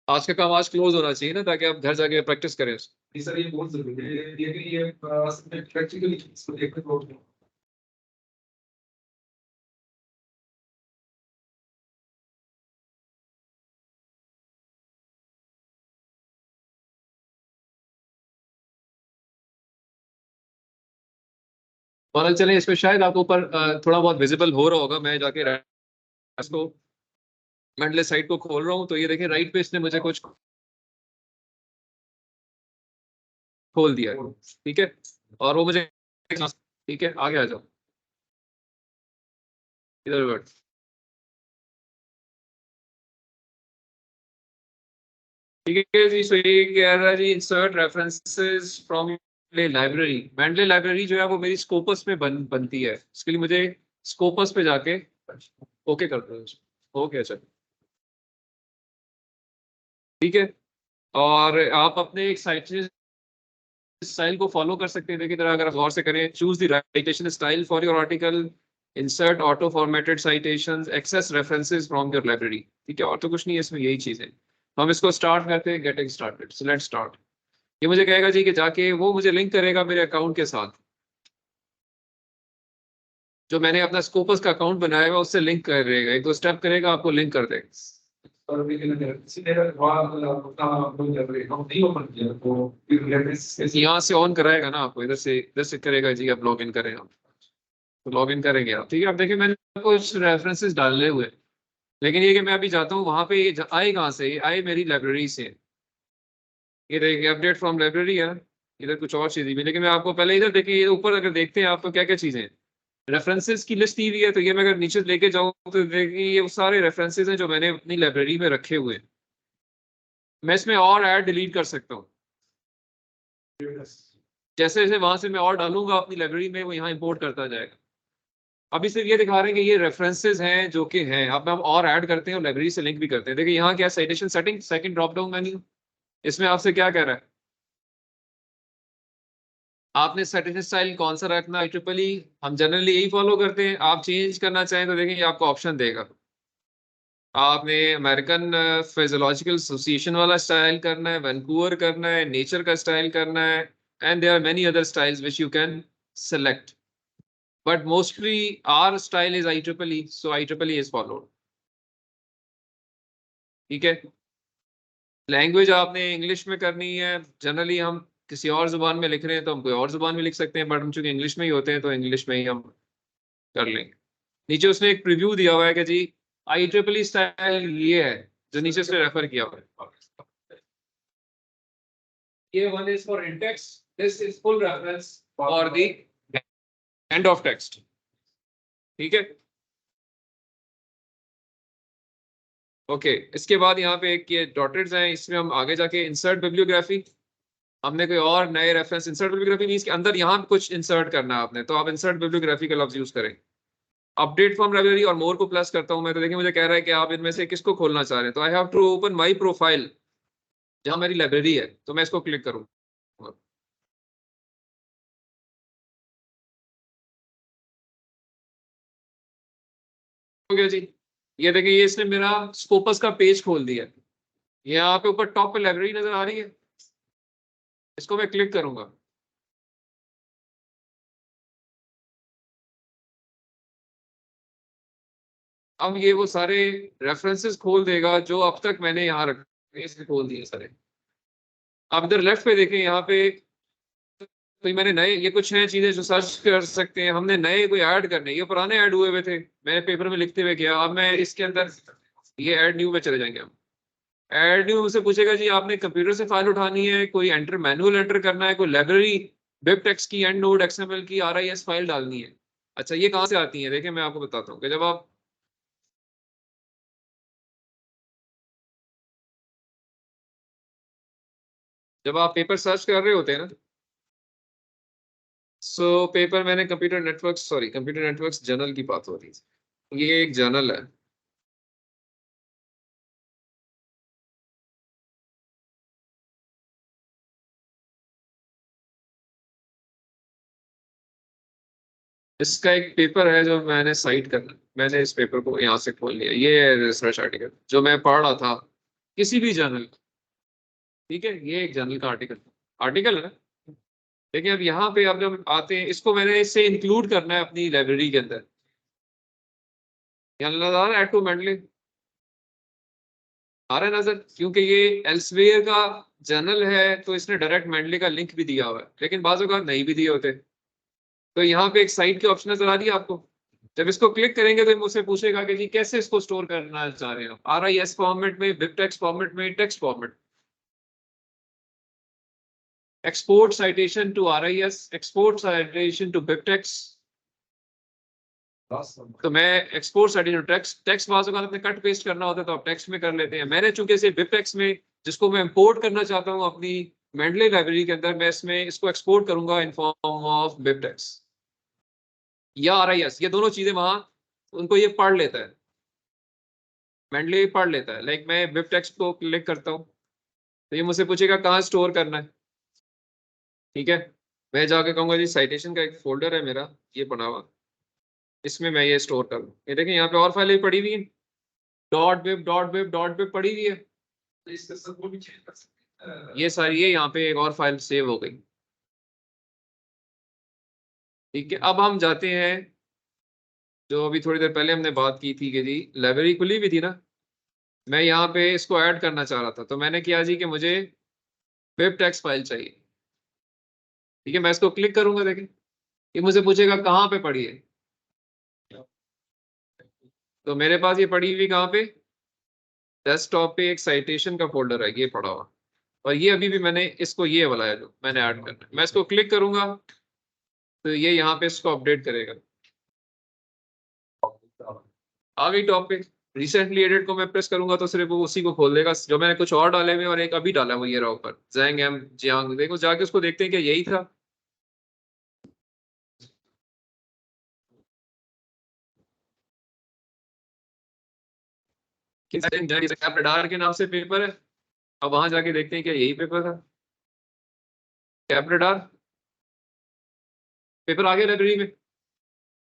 आज का काम आज क्लोज होना चाहिए ना, ताकि आप घर जाके प्रैक्टिस करें। सर ये बहुत जरूरी है, ये प्रैक्टिकली इसको देखने को और चलें इसमें शायद आपको ऊपर थोड़ा बहुत विजिबल हो रहा होगा। मैं जाके इसको मेंडले साइट को खोल रहा हूँ, तो ये देखिए राइट पे इसने मुझे कुछ खोल दिया है, ठीक है। और वो मुझे ठीक है, आगे आ जाओ इधर वर्ड। ठीक है जी, सो ये कह रहा है जी insert references from library. Mendeley library जो है वो मेरी स्कोपस में बनती है। इसके लिए मुझे स्कोपस पे जाके ओके कर दो। ओके सर, ठीक है। और आप अपने एक स्टाइल को फॉलो कर सकते हैं। देखिए तरह अगर गौर से करें, choose the citation style for your article, insert auto formatted citations, access references from your library. ठीक है, और तो कुछ नहीं है इसमें, यही चीज है। हम इसको स्टार्ट करते हैं, getting started, so let's start. ये मुझे कहेगा जी कि जाके वो मुझे लिंक करेगा मेरे अकाउंट के साथ, जो मैंने अपना स्कोपस का अकाउंट बनाया हुआ उससे लिंक करेगा। एक दो स्टेप करेगा, आपको लिंक कर देगा। और भी किसी ने अपना नहीं ओपन किया तो फिर रेफरेंस यहाँ से ऑन कराएगा ना आपको, इधर से करेगा जी, आप लॉग इन करें आप, तो लॉग इन करेंगे आप। ठीक है, अब देखिए मैंने कुछ रेफरेंसेस डाले हुए हैं, लेकिन ये कि मैं अभी जाता हूँ वहां पे, ये आए कहाँ से? ये आए मेरी लाइब्रेरी से। ये देखिए अपडेट फ्रॉम लाइब्रेरी है, इधर कुछ और चीजें भी, लेकिन मैं आपको पहले इधर देखिए, ये ऊपर अगर देखते हैं आप तो क्या क्या चीजें हैं। रेफरेंसेस की लिस्ट दी हुई है, तो ये मैं अगर नीचे लेके जाऊँ तो देखिए ये वो सारे रेफरेंसेस हैं जो मैंने अपनी लाइब्रेरी में रखे हुए हैं। मैं इसमें और ऐड डिलीट कर सकता हूँ। जैसे जैसे वहां से मैं और डालूंगा अपनी लाइब्रेरी में, वो यहाँ इंपोर्ट करता जाएगा। अभी सिर्फ ये दिखा रहे हैं कि ये रेफरेंसेस हैं जो कि हैं। अब हम और ऐड करते हैं और लाइब्रेरी से लिंक भी करते हैं। देखिए यहाँ क्या, citation setting, second drop down menu, इसमें आपसे क्या कह रहा है? आपने साइटेशन स्टाइल कौन सा रखना है? ट्रिपली हम जनरली यही फॉलो करते हैं। आप चेंज करना चाहें तो देखिए आपको ऑप्शन देगा। आपने अमेरिकन फिजियोलॉजिकल एसोसिएशन वाला स्टाइल करना है, वैंकूवर करना है, नेचर का स्टाइल करना है, and there are many other styles which you can select, but mostly our style is IEEE, so IEEE is followed। ठीक है, लैंग्वेज आपने इंग्लिश में करनी है। जनरली हम किसी और जुबान में लिख रहे हैं तो हम कोई और जुबान में लिख सकते हैं, बट हम चूंकि इंग्लिश में ही होते हैं तो इंग्लिश में ही हम कर लेंगे। नीचे उसने एक प्रीव्यू दिया हुआ है कि जी IEEE स्टाइल ये है, जो नीचे उसने रेफर किया हुआ है। ये one is for in text, this is full reference for the end of text. ठीक है, ओके। इसके बाद यहाँ पे एक ये डॉटेड्स हैं, इसमें हम आगे जाके इंसर्ट बिब्लियोग्राफी, हमने कोई और नए रेफरेंस, इंसर्ट बिब्लियोग्राफी मींस के अंदर यहाँ कुछ इंसर्ट करना है आपने, तो आप इंसर्ट बिब्लियोग्राफी का लफ्ज यूज करें। अपडेट फ्रॉम लाइब्रेरी और मोर को प्लस करता हूं मैं, तो देखिए मुझे कह रहा है कि आप इनमें से किसको खोलना चाह रहे हैं। तो I have to open my profile, जहां मेरी लाइब्रेरी है, तो मैं इसको क्लिक करूंगा। हो गया जी। ये देखिए ये इसने मेरा स्कोपस का पेज खोल दिया। यहाँ पे ऊपर टॉप पे लाइब्रेरी नजर आ रही है, इसको मैं क्लिक करूंगा। अब ये वो सारे रेफरेंसेस खोल देगा जो अब तक मैंने यहाँ रखे, इसने खोल दिए सारे। आप इधर लेफ्ट पे देखें, यहाँ पे तो ये मैंने नए, ये कुछ हैं चीजें जो सर्च कर सकते हैं। हमने नए कोई ऐड करने, ये पुराने ऐड हुए हुए थे, मैंने पेपर में लिखते हुए किया। अब मैं इसके अंदर ये ऐड न्यू में चले जाएंगे हम। ऐड न्यू से पूछेगा जी आपने कंप्यूटर से फाइल उठानी है, कोई एंटर मैनुअल एंटर करना है, कोई लाइब्रेरी वेब टेक्स्ट की, एंड नोड XML की, RIS फाइल डालनी है। अच्छा ये कहाँ से आती है? देखिए मैं आपको बताता हूँ कि जब आप पेपर सर्च कर रहे होते हैं ना, सो पेपर मैंने कंप्यूटर नेटवर्क्स जर्नल की बात हो रही है। ये एक जर्नल है। इसका एक पेपर है जो मैंने साइट करना, मैंने इस पेपर को यहाँ से खोल लिया। ये रिसर्च आर्टिकल जो मैं पढ़ रहा था किसी भी जर्नल, ठीक है, ये एक जर्नल का आर्टिकल है। देखिए अब यहाँ पे अब जब आते हैं, इसको मैंने इससे इंक्लूड करना है अपनी लाइब्रेरी के अंदर। यहाँ नजर आ रहा है ऐड टू मेंडले, आ रहा है नजर, क्योंकि ये एल्सवेयर का जर्नल है तो इसने डायरेक्ट मेंडले का लिंक भी दिया हुआ है, लेकिन बाजू का नहीं भी दिए होते। तो यहाँ पे एक साइट की ऑप्शन नजर आ रही है आपको। जब इसको क्लिक करेंगे तो मुझसे पूछेगा कि जी कैसे इसको स्टोर करना चाह रहे हो, RIS फॉर्मेट में, बिबटेक्स फॉर्मेट में, text format, export citation to RIS, export citation to BibTeX. तो मैं एक्सपोर्ट साइटेशन टेक्स्ट बाजू का अपने कट पेस्ट करना होता है तो आप टेक्स्ट में कर लेते हैं। मैंने चूंकि इसे बिबटेक्स में, जिसको मैं इंपोर्ट करना चाहता हूँ अपनी मेंडले लाइब्रेरी के अंदर, मैं इसमें इसको एक्सपोर्ट करूंगा इन फॉर्म ऑफ बिबटेक्स या RIS। ये दोनों चीजें वहां उनको ये पढ़ लेता है, मेंडले पढ़ लेता है। लाइक मैं बिबटेक्स को क्लिक करता हूँ तो ये मुझसे पूछेगा कहाँ स्टोर करना है, ठीक है। मैं जाके कहूंगा जी साइटेशन का एक फोल्डर है मेरा ये बना हुआ, इसमें मैं ये स्टोर करूँ। ये देखें यहाँ पे और फाइलें पड़ी हुई हैं, डॉट बिब पड़ी हुई है। तो इसका सबको भी चेंज कर सकते हैं। ये सारी, ये यहाँ पे एक और फाइल सेव हो गई, ठीक है। अब हम जाते हैं, जो अभी थोड़ी देर पहले हमने बात की थी कि जी लाइब्रेरी खुली हुई थी ना, मैं यहाँ पे इसको ऐड करना चाह रहा था, तो मैंने किया जी कि मुझे वेब टेक्स्ट फाइल चाहिए, ठीक है। मैं इसको क्लिक करूंगा, देखें ये मुझे पूछेगा कहाँ पे पड़ी है, तो मेरे पास ये पड़ी हुई कहाँ पे, डेस्कटॉप पे एक साइटेशन का फोल्डर है, ये पड़ा हुआ। और ये अभी भी मैंने इसको, ये वाला है जो मैंने ऐड करना है, मैं इसको क्लिक करूंगा तो ये यहाँ पे इसको अपडेट करेगा। आ गई टॉप पे। रिसेंटली एडिट को मैं प्रेस करूंगा तो सिर्फ वो उसी को खोल देगा जो मैंने कुछ और डाले हुए और एक अभी डाला है, वो ये रहा ऊपर जैंग एम जियांग। देखो जाके उसको देखते हैं कि यही था। कैप्रेडार के नाम से पेपर है। अब वहां जाके देखते हैं कि यही पेपर था कैप्रेडार। पेपर आ गया लाइब्रेरी में।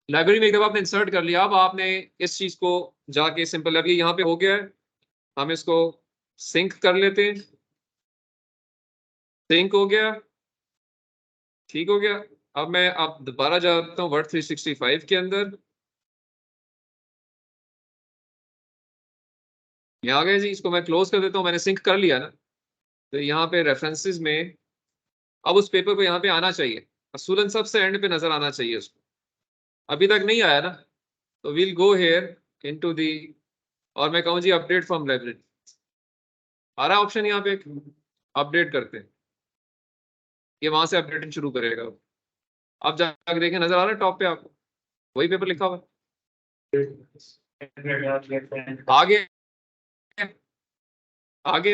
लाइब्रेरी में एक दफा आपने इंसर्ट कर लिया, अब आपने इस चीज को जाके सिंपल, अभी यहाँ पे हो गया है, हम इसको सिंक कर लेते हैं। सिंक हो गया, ठीक हो गया। अब मैं आप दोबारा जाता हूँ वर्ड 365 के अंदर, ये आ गया जी। इसको मैं क्लोज कर देता हूँ, मैंने सिंक कर लिया ना। तो यहाँ पे रेफरेंसेस में अब उस पेपर को यहाँ पे आना चाहिए, असूलन सबसे एंड पे नजर आना चाहिए उसको। अभी तक नहीं आया ना, तो we'll go here into the, और मैं कहूँ जी अपडेट फ्रॉम लाइब्रेरी, आ रहा ऑप्शन यहाँ पे, अपडेट करते हैं। ये वहां से अपडेटिंग शुरू करेगा। अब जाकर देखें, नजर आ रहा है टॉप पे आपको वही पेपर लिखा हुआ है। आगे आगे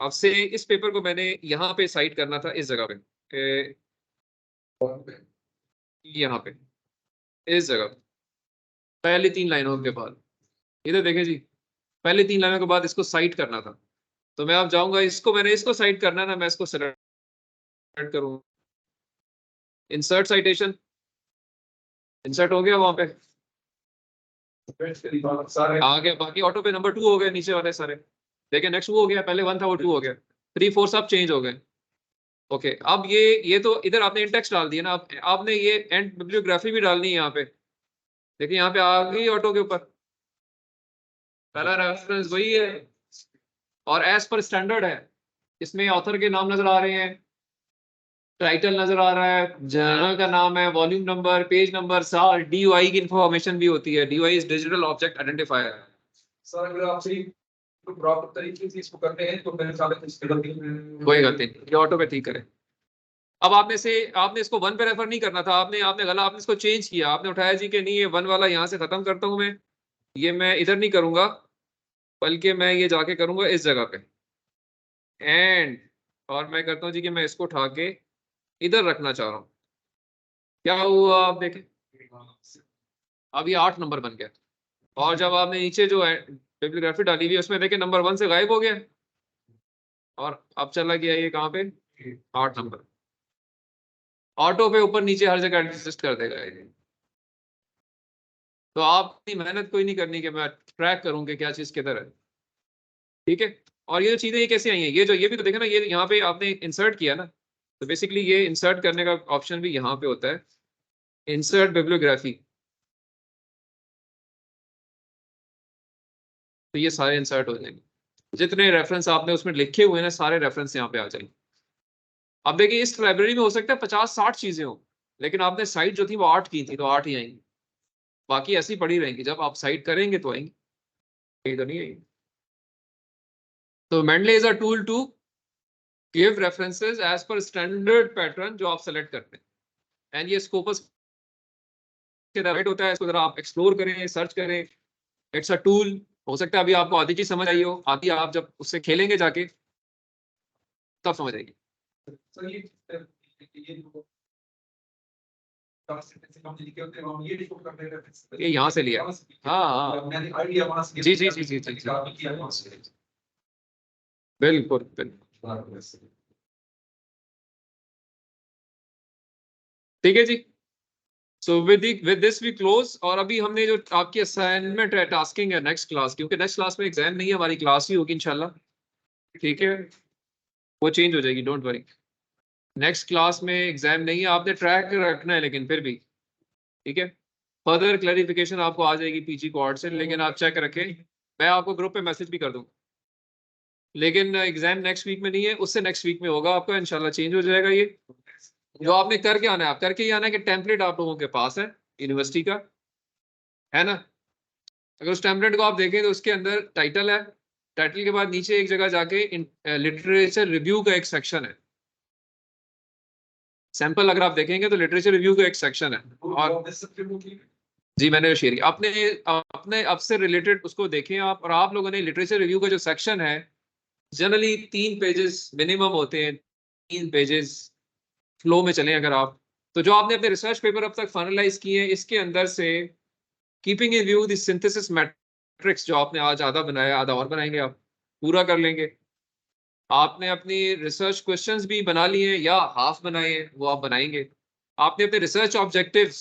अब से इस पेपर को मैंने यहाँ पे साइट करना था, इस जगह पे, यहाँ पे, इस जगह पे, पहली 3 लाइनों के बाद। इधर देखें जी, पहले 3 लाइनों के बाद इसको साइट करना था। तो मैं अब जाऊंगा, इसको मैंने इसको साइट करना है ना, मैं इसको सेलेक्ट करूंगा, इंसर्ट साइटेशन, इंसर्ट हो गया वहां पे। आगे बाकी ऑटो पे नंबर 2 हो गए नीचे वाले सारे। देखिए नेक्स्ट वो हो गया, पहले 1 था वो 2 हो गया, 3 4 सब चेंज हो गए। ओके अब ये तो इधर आपने इंडेक्स डाल दिया ना, आपने ये एंड बिब्लियोग्राफी भी डालनी है यहाँ पे। देखिए यहाँ पे आ गई ऑटो के ऊपर, पहला रेफरेंस वही है और एज पर स्टैंडर्ड है। इसमें ऑथर के नाम नजर आ रहे हैं, टाइटल नजर आ रहा है, जर्नल का नाम है, वॉल्यूम नंबर, पेज नंबर, साल, DOI की इंफॉर्मेशन भी होती है। DOI is digital object identifier. Sir अगर आप सही तो प्रॉपर तरीके से इसको करते हैं तो मेरे हिसाब से इसकी गलती कोई गलती नहीं, ये ऑटो पे ठीक करे। अब आपने इसको 1 पे रेफर नहीं करना था, आपने गलत, आपने इसको चेंज किया, आपने उठाया जी कि नहीं ये 1 वाला यहाँ से खत्म करता हूँ मैं, ये मैं इधर नहीं करूंगा, बल्कि मैं ये जाके करूंगा इस जगह पे एंड, और मैं करता हूँ जी कि मैं इसको उठा के इधर रखना चाह रहा हूँ। क्या हुआ आप देखें, अब ये 8 नंबर बन गया। और जब आपने नीचे जो है बिब्लियोग्राफी डाली हुई है उसमें देखें नंबर 1 से गायब हो गया और अब चला गया ये कहाँ पे, 8 नंबर। ऑटो पे ऊपर नीचे हर जगह एडजस्ट कर देगा ये। तो आपकी मेहनत कोई नहीं करनी कि मैं ट्रैक करूं कि क्या चीज किधर है, ठीक है। और ये जो चीजें ये कैसे आई हैं, ये भी तो देखा ना, ये यहाँ पे आपने इंसर्ट किया ना, तो बेसिकली ये इंसर्ट करने का ऑप्शन भी यहाँ पे होता है, इंसर्ट बिब्लियोग्राफी। तो ये सारे इंसर्ट हो जाएंगे, जितने रेफरेंस आपने उसमें लिखे हुए हैं ना सारे रेफरेंस यहाँ पे आ जाएंगे। अब देखिए इस लाइब्रेरी में हो सकता है 50-60 चीजें हो, लेकिन आपने साइट जो थी वो 8 की थी तो 8 ही आएंगी, बाकी ऐसी पड़ी रहेंगी। जब आप साइट करेंगे तो आएंगी, यही तो नहीं आएंगी। तो Mendeley is a tool to give references as per standard pattern जो आप सेलेक्ट करते हैं, एंड ये स्कोपस के राइट होता है, इसको जरा आप एक्सप्लोर करें, सर्च करें। It's a tool. हो सकता है अभी आपको आधी चीज समझ आई हो, आधी आप जब उससे खेलेंगे जाके तब समझ आएगी। सर ये जो से हम लिखे होते हैं हम ये डिस्कस कर रहे हैं, ये यहाँ से लिया, हाँ हाँ, मैंने आइडिया वहां से जी जी जी जी जी जी, बिल्कुल बिल्कुल, ठीक है जी। So with this we close. और अभी हमने जो आपकी असाइनमेंट है, टास्किंग है नेक्स्ट क्लास, क्योंकि नेक्स्ट क्लास में एग्जाम नहीं है, हमारी क्लास ही होगी इंशाल्लाह, ठीक है। वो चेंज हो जाएगी, डोंट वरी। नेक्स्ट क्लास में एग्जाम नहीं है, आपने ट्रैक रखना है लेकिन फिर भी, ठीक है। फर्दर क्लैरिफिकेशन आपको आ जाएगी पीजी कोड से, लेकिन आप चेक रखें, मैं आपको ग्रुप पे मैसेज भी कर दूँ। लेकिन एग्जाम नेक्स्ट वीक में नहीं है, उससे नेक्स्ट वीक में होगा आपका इंशाल्लाह, चेंज हो जाएगा ये। जो आपने करके आना है, आप करके ही आना है कि टेम्पलेट आप लोगों के पास है यूनिवर्सिटी का, है ना। अगर उस टेम्पलेट को आप देखें तो उसके अंदर टाइटल है, टाइटल के बाद नीचे एक जगह जाके लिटरेचर रिव्यू का एक सेक्शन है। सैंपल अगर आप देखेंगे तो लिटरेचर रिव्यू का एक सेक्शन है, और जी मैंने शेयर किया, अपने अपने अब से रिलेटेड उसको देखें आप। और आप लोगों ने लिटरेचर रिव्यू का जो सेक्शन है, जनरली 3 पेजेस मिनिमम होते हैं, 3 पेजेस फ्लो में चलें अगर आप। तो जो आपने अपने रिसर्च पेपर अब तक फाइनलाइज किए हैं, इसके अंदर से keeping in view the synthesis matrix जो आपने आज आधा बनाया, आधा और बनाएंगे, आप पूरा कर लेंगे। आपने अपनी रिसर्च क्वेश्चंस भी बना लिए हैं या हाफ बनाए हैं, वो आप बनाएंगे। आपने अपने रिसर्च ऑब्जेक्टिव्स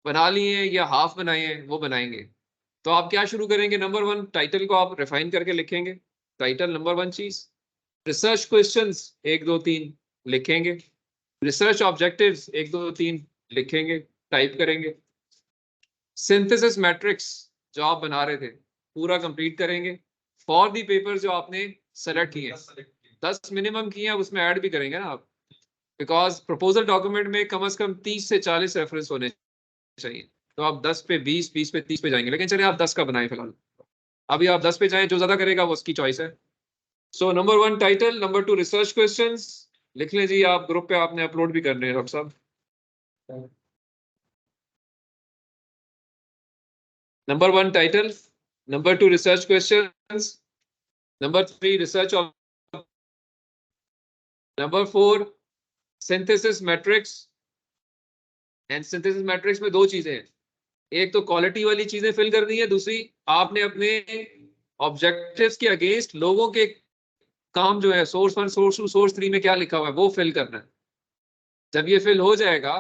बना लिए हैं या हाफ बनाए हैं, वो बनाएंगे। तो आप क्या शुरू करेंगे, नंबर 1 टाइटल को आप रिफाइन करके लिखेंगे, टाइटल नंबर 1 चीज। रिसर्च क्वेश्चंस 1 2 3 लिखेंगे, रिसर्च ऑब्जेक्टिव्स 1 2 3 लिखेंगे, टाइप करेंगे। सिंथेसिस मैट्रिक्स जो आप बना रहे थे पूरा कंप्लीट करेंगे। फॉर दी पेपर जो आपने सेलेक्ट किए 10 मिनिमम किए हैं, उसमें ऐड भी करेंगे ना आप, बिकॉज प्रपोजल डॉक्यूमेंट में कम से कम 30 से 40 रेफरेंस होने चाहिए। तो आप 10 पे 20, 20 पे 30 पे जाएंगे, लेकिन चलिए आप 10 का बनाए फिलहाल। अभी आप 10 पे जाएं, जो ज्यादा करेगा वो उसकी चॉइस है। So number 1 title, number 2 research questions लिख लें जी, आप ग्रुप पे आपने अपलोड भी करने हैं डॉक्टर साहब। Number 1 title, number 2 research questions, number 3 research, number 4 synthesis matrix. And synthesis matrix में 2 चीजें हैं, एक तो क्वालिटी वाली चीजें फिल करनी है, दूसरी आपने अपने ऑब्जेक्टिव्स के अगेंस्ट लोगों के काम जो है, सोर्स 1 सोर्स 2 सोर्स 3 में क्या लिखा हुआ है वो फिल करना है। जब ये फिल हो जाएगा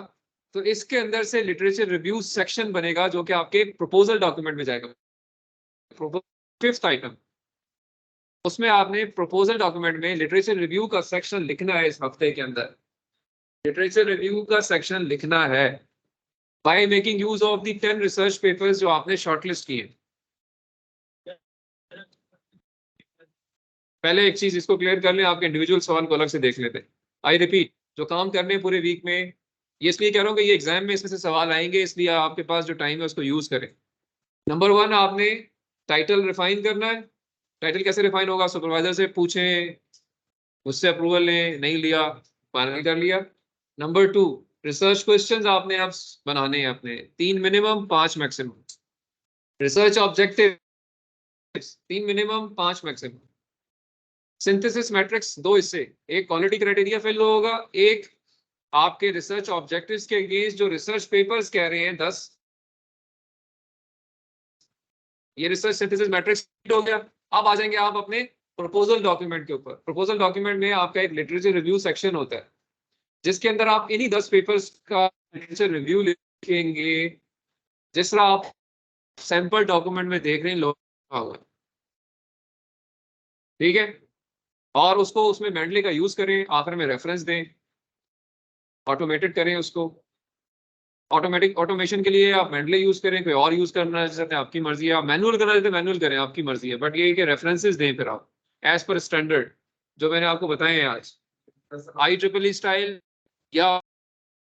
तो इसके अंदर से लिटरेचर रिव्यू सेक्शन बनेगा जो कि आपके प्रपोजल डॉक्यूमेंट में जाएगा। 5th आइटम, उसमें आपने प्रपोजल डॉक्यूमेंट में लिटरेचर रिव्यू का सेक्शन लिखना है। इस हफ्ते के अंदर लिटरेचर रिव्यू का सेक्शन लिखना है by making use of the 10 research papers जो आपने शॉर्टलिस्ट किए। पहले एक चीज इसको क्लियर कर लें, आपके इंडिविजुअल सवाल को अलग से देख लेते हैं। आई रिपीट, जो काम करने हैं पूरे वीक में, ये इसलिए कह रहा हूँ कि ये एग्जाम में इसमें से सवाल आएंगे, इसलिए आपके पास जो टाइम है उसको यूज करें। नंबर 1 आपने टाइटल रिफाइन करना है। टाइटल कैसे रिफाइन होगा, सुपरवाइजर से पूछें, उससे अप्रूवल लें, नहीं लिया फाइनल कर लिया। नंबर 2 रिसर्च क्वेश्चंस आपने आप बनाने हैं अपने, 3 minimum 5 maximum. Research objective 3 minimum 5 maximum. Synthesis matrix 2 हिस्से, एक क्वालिटी क्राइटेरिया फिल होगा, एक आपके रिसर्च ऑब्जेक्टिव्स के अगेंस्ट जो रिसर्च पेपर्स कह रहे हैं 10, ये रिसर्च सिंथेसिस मैट्रिक्स हो गया। अब आ जाएंगे आप अपने प्रपोजल डॉक्यूमेंट के ऊपर। प्रपोजल डॉक्यूमेंट में आपका एक लिटरेचर रिव्यू सेक्शन होता है, जिसके अंदर आप इन्हीं 10 पेपर्स का लिटरेचर रिव्यू लिखेंगे, जिस तरह आप सैंपल डॉक्यूमेंट में देख रहे हैं लोग। ठीक है, और उसको उसमें मेंडले का यूज करें, आखिर में रेफरेंस दें, ऑटोमेटेड करें उसको। ऑटोमेटिक ऑटोमेशन के लिए आप मेंडले यूज करें, कोई और यूज करना चाहते हैं आपकी मर्जी है, आप मैनुअल करना चाहते हैं मैनुअल करें, आपकी मर्जी है। बट ये कि रेफरेंसेस दें फिर आप एज पर स्टैंडर्ड जो मैंने आपको बताए हैं आज, IEEE स्टाइल या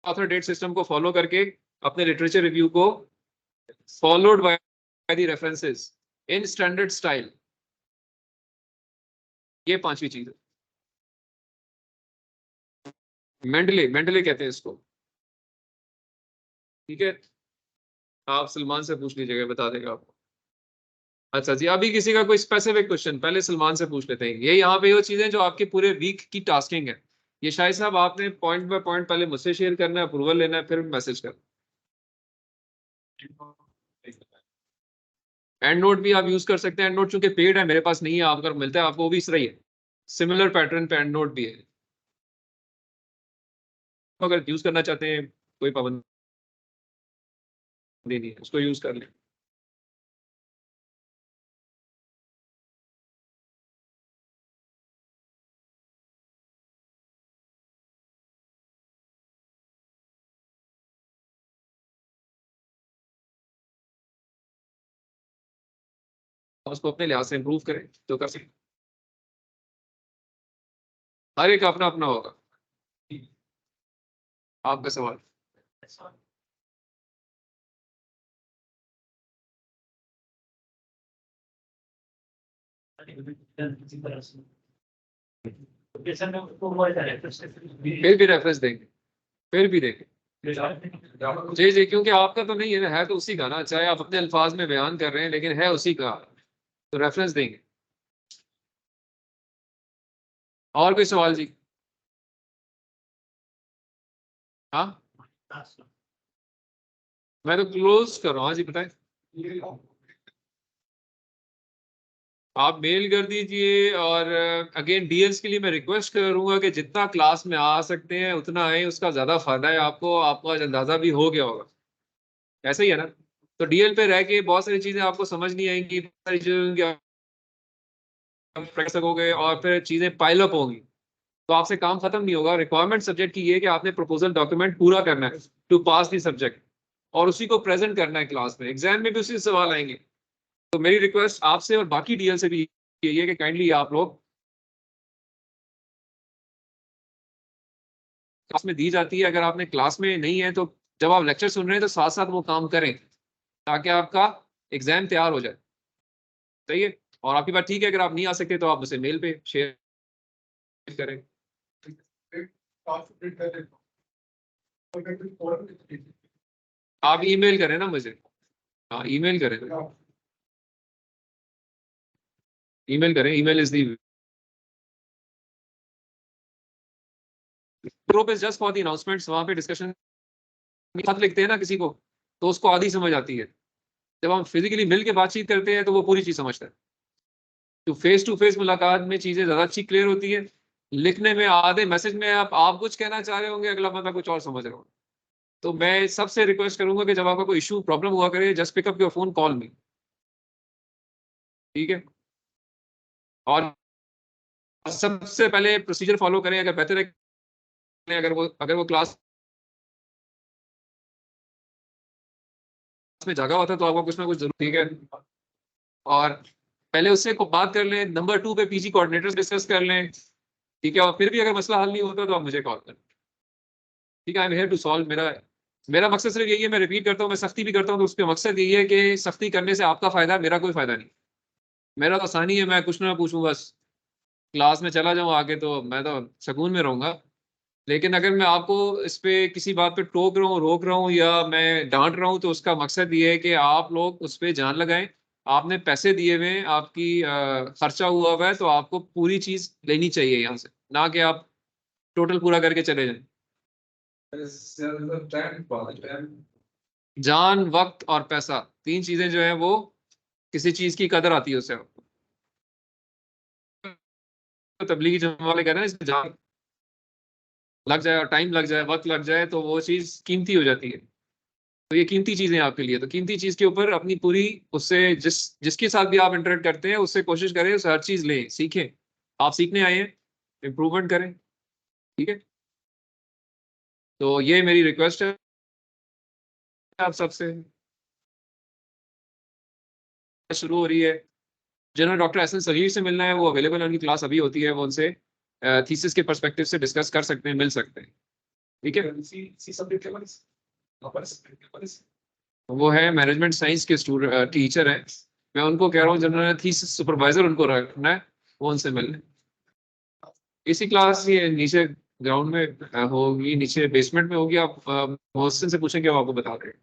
ऑथर डेट सिस्टम को फॉलो करके अपने लिटरेचर रिव्यू को followed by the references in standard style. ये पांचवी चीज है, मेंडले कहते हैं इसको। ठीक है, आप सलमान से पूछ लीजिएगा, बता देगा आपको। अच्छा जी, अभी किसी का कोई स्पेसिफिक क्वेश्चन पहले सलमान से पूछ लेते हैं। ये यहाँ पे वो चीजें जो आपके पूरे वीक की टास्किंग है, ये शायद साहब आपने पॉइंट बाय पॉइंट पहले मुझसे शेयर करना है, अप्रूवल लेना है, फिर मैसेज करना। एंड नोट भी आप यूज कर सकते हैं। एंड नोट चूंकि पेड है, मेरे पास नहीं है, आपको मिलता है आपको, वो भी इस तरह ही है, सिमिलर पैटर्न पे एंड नोट भी है। अगर यूज करना चाहते हैं कोई पाबंदी नहीं है, उसको यूज कर लें। उसको अपने लिहाज से इंप्रूव करें तो कर सकते। हर एक अपना अपना होगा। आपका सवाल। फिर भी रेफरेंस देंगे, फिर भी देंगे जी जी, क्योंकि आपका तो नहीं है तो उसी का ना, चाहे आप अपने अल्फाज में बयान कर रहे हैं लेकिन है उसी का, तो रेफरेंस देंगे। और कोई सवाल जी? हाँ, मैं तो क्लोज कर रहा हूँ। हाँ जी बताएं। आप मेल कर दीजिए, और अगेन डीएल्स के लिए मैं रिक्वेस्ट करूंगा कि जितना क्लास में आ सकते हैं उतना आए, उसका ज्यादा फायदा है आपको, आपको आज अंदाजा भी हो गया होगा, ऐसा ही है ना। तो डीएल पे रह के बहुत सारी चीजें आपको समझ नहीं आएंगी, बहुत सारी चीजें आप कर सकोगे, और फिर चीजें पाइल अप होंगी, तो आपसे काम खत्म नहीं होगा। रिक्वायरमेंट सब्जेक्ट की ये है कि आपने प्रपोजल डॉक्यूमेंट पूरा करना है टू पास दी सब्जेक्ट, और उसी को प्रेजेंट करना है क्लास में। एग्जाम में भी उसी से सवाल आएंगे। तो मेरी रिक्वेस्ट आपसे और बाकी डीएल से भी यही है कि काइंडली आप लोग, क्लास में दी जाती है, अगर आपने क्लास में नहीं है तो जब आप लेक्चर सुन रहे हैं तो साथ साथ वो काम करें, ताकि आपका एग्जाम तैयार हो जाए। सही है, और आपकी बात ठीक है, अगर आप नहीं आ सकते तो आप मुझे मेल पे शेयर करें। आप ईमेल करें ना मुझे, हाँ ईमेल करें, ईमेल करें। Email is the group is just for the announcements. वहां पे डिस्कशन, खत लिखते हैं ना किसी को तो उसको आधी समझ आती है, जब हम फिजिकली मिल के बातचीत करते हैं तो वो पूरी चीज समझता है। टू फेस मुलाकात में चीजें ज्यादा अच्छी क्लियर होती है, लिखने में आधे मैसेज में आप कुछ कहना चाह रहे होंगे, अगला बंदा कुछ और समझ रहा होगा। तो मैं सबसे रिक्वेस्ट करूंगा कि जब आपका कोई इशू प्रॉब्लम हुआ करे, just pick up your phone, call मी। ठीक है, और सबसे पहले प्रोसीजर फॉलो करें, अगर बेहतर है, अगर वो क्लास में जागा होता है तो आपको कुछ ना कुछ जरूर। ठीक है, और पहले उससे को बात कर लें, नंबर 2 पे पीजी कोऑर्डिनेटर्स डिस्कस कर लें। ठीक है, और फिर भी अगर मसला हल नहीं होता तो आप मुझे कॉल करें। ठीक है, I am here to solve. मेरा मेरा मकसद सिर्फ यही है, मैं रिपीट करता हूँ, मैं सख्ती भी करता हूँ तो उसका मकसद यही है कि सख्ती करने से आपका फायदा है, मेरा कोई फायदा नहीं। मेरा तो आसानी है, मैं कुछ ना पूछूं, बस क्लास में चला जाऊँ आगे तो मैं तो सुकून में रहूंगा। लेकिन अगर मैं आपको इस पे किसी बात पे टोक रहा हूँ, रोक रहा हूँ, या मैं डांट रहा हूँ, तो उसका मकसद ये है कि आप लोग उस पर जान लगाएं। आपने पैसे दिए हुए हैं, आपकी खर्चा हुआ है, तो आपको पूरी चीज लेनी चाहिए यहाँ से, ना कि आप टोटल पूरा करके चले जाएं। जान, वक्त और पैसा, तीन चीजें जो है वो किसी चीज की कदर आती है उससे। तो तबलीगी जमात वाले कहते हैं ना, इसमें जान लग जाए और टाइम लग जाए, वक्त लग जाए, तो वो चीज कीमती हो जाती है। तो ये कीमती चीजें हैं आपके लिए, तो कीमती चीज के ऊपर अपनी पूरी, उससे जिसके साथ भी आप इंटरेक्ट करते हैं उससे कोशिश करें, उससे हर चीज लें, सीखें। आप सीखने आए हैं, इम्प्रूवमेंट करें। ठीक है, तो ये मेरी रिक्वेस्ट है आप सबसे। शुरू हो रही है, जिन्होंने डॉक्टर एहसन सगीर से मिलना है वो अवेलेबल है, उनकी क्लास अभी होती है, वो उनसे थीसिस के पर्सपेक्टिव से डिस्कस कर सकते हैं, मिल सकते हैं। ठीक है, वो है मैनेजमेंट साइंस के स्टूडेंट टीचर है। मैं उनको कह रहा हूँ जिन्होंने थीसिस सुपरवाइजर उनको रखना है, वो उनसे मिलने। इसी क्लास ये नीचे ग्राउंड में होगी, नीचे बेसमेंट में होगी, आप मोहसिन से पूछेंगे वो आपको बता देंगे।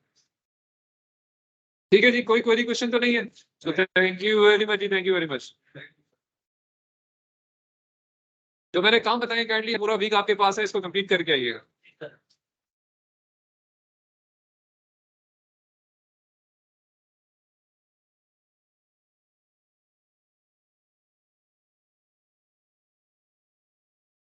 ठीक है जी, कोई क्वेरी क्वेश्चन तो नहीं है? तो थैंक यू वेरी मच जी, थैंक यू वेरी मच। जो मैंने काम बताया काइंडली पूरा वीक आपके पास है, इसको कंप्लीट करके आइएगा।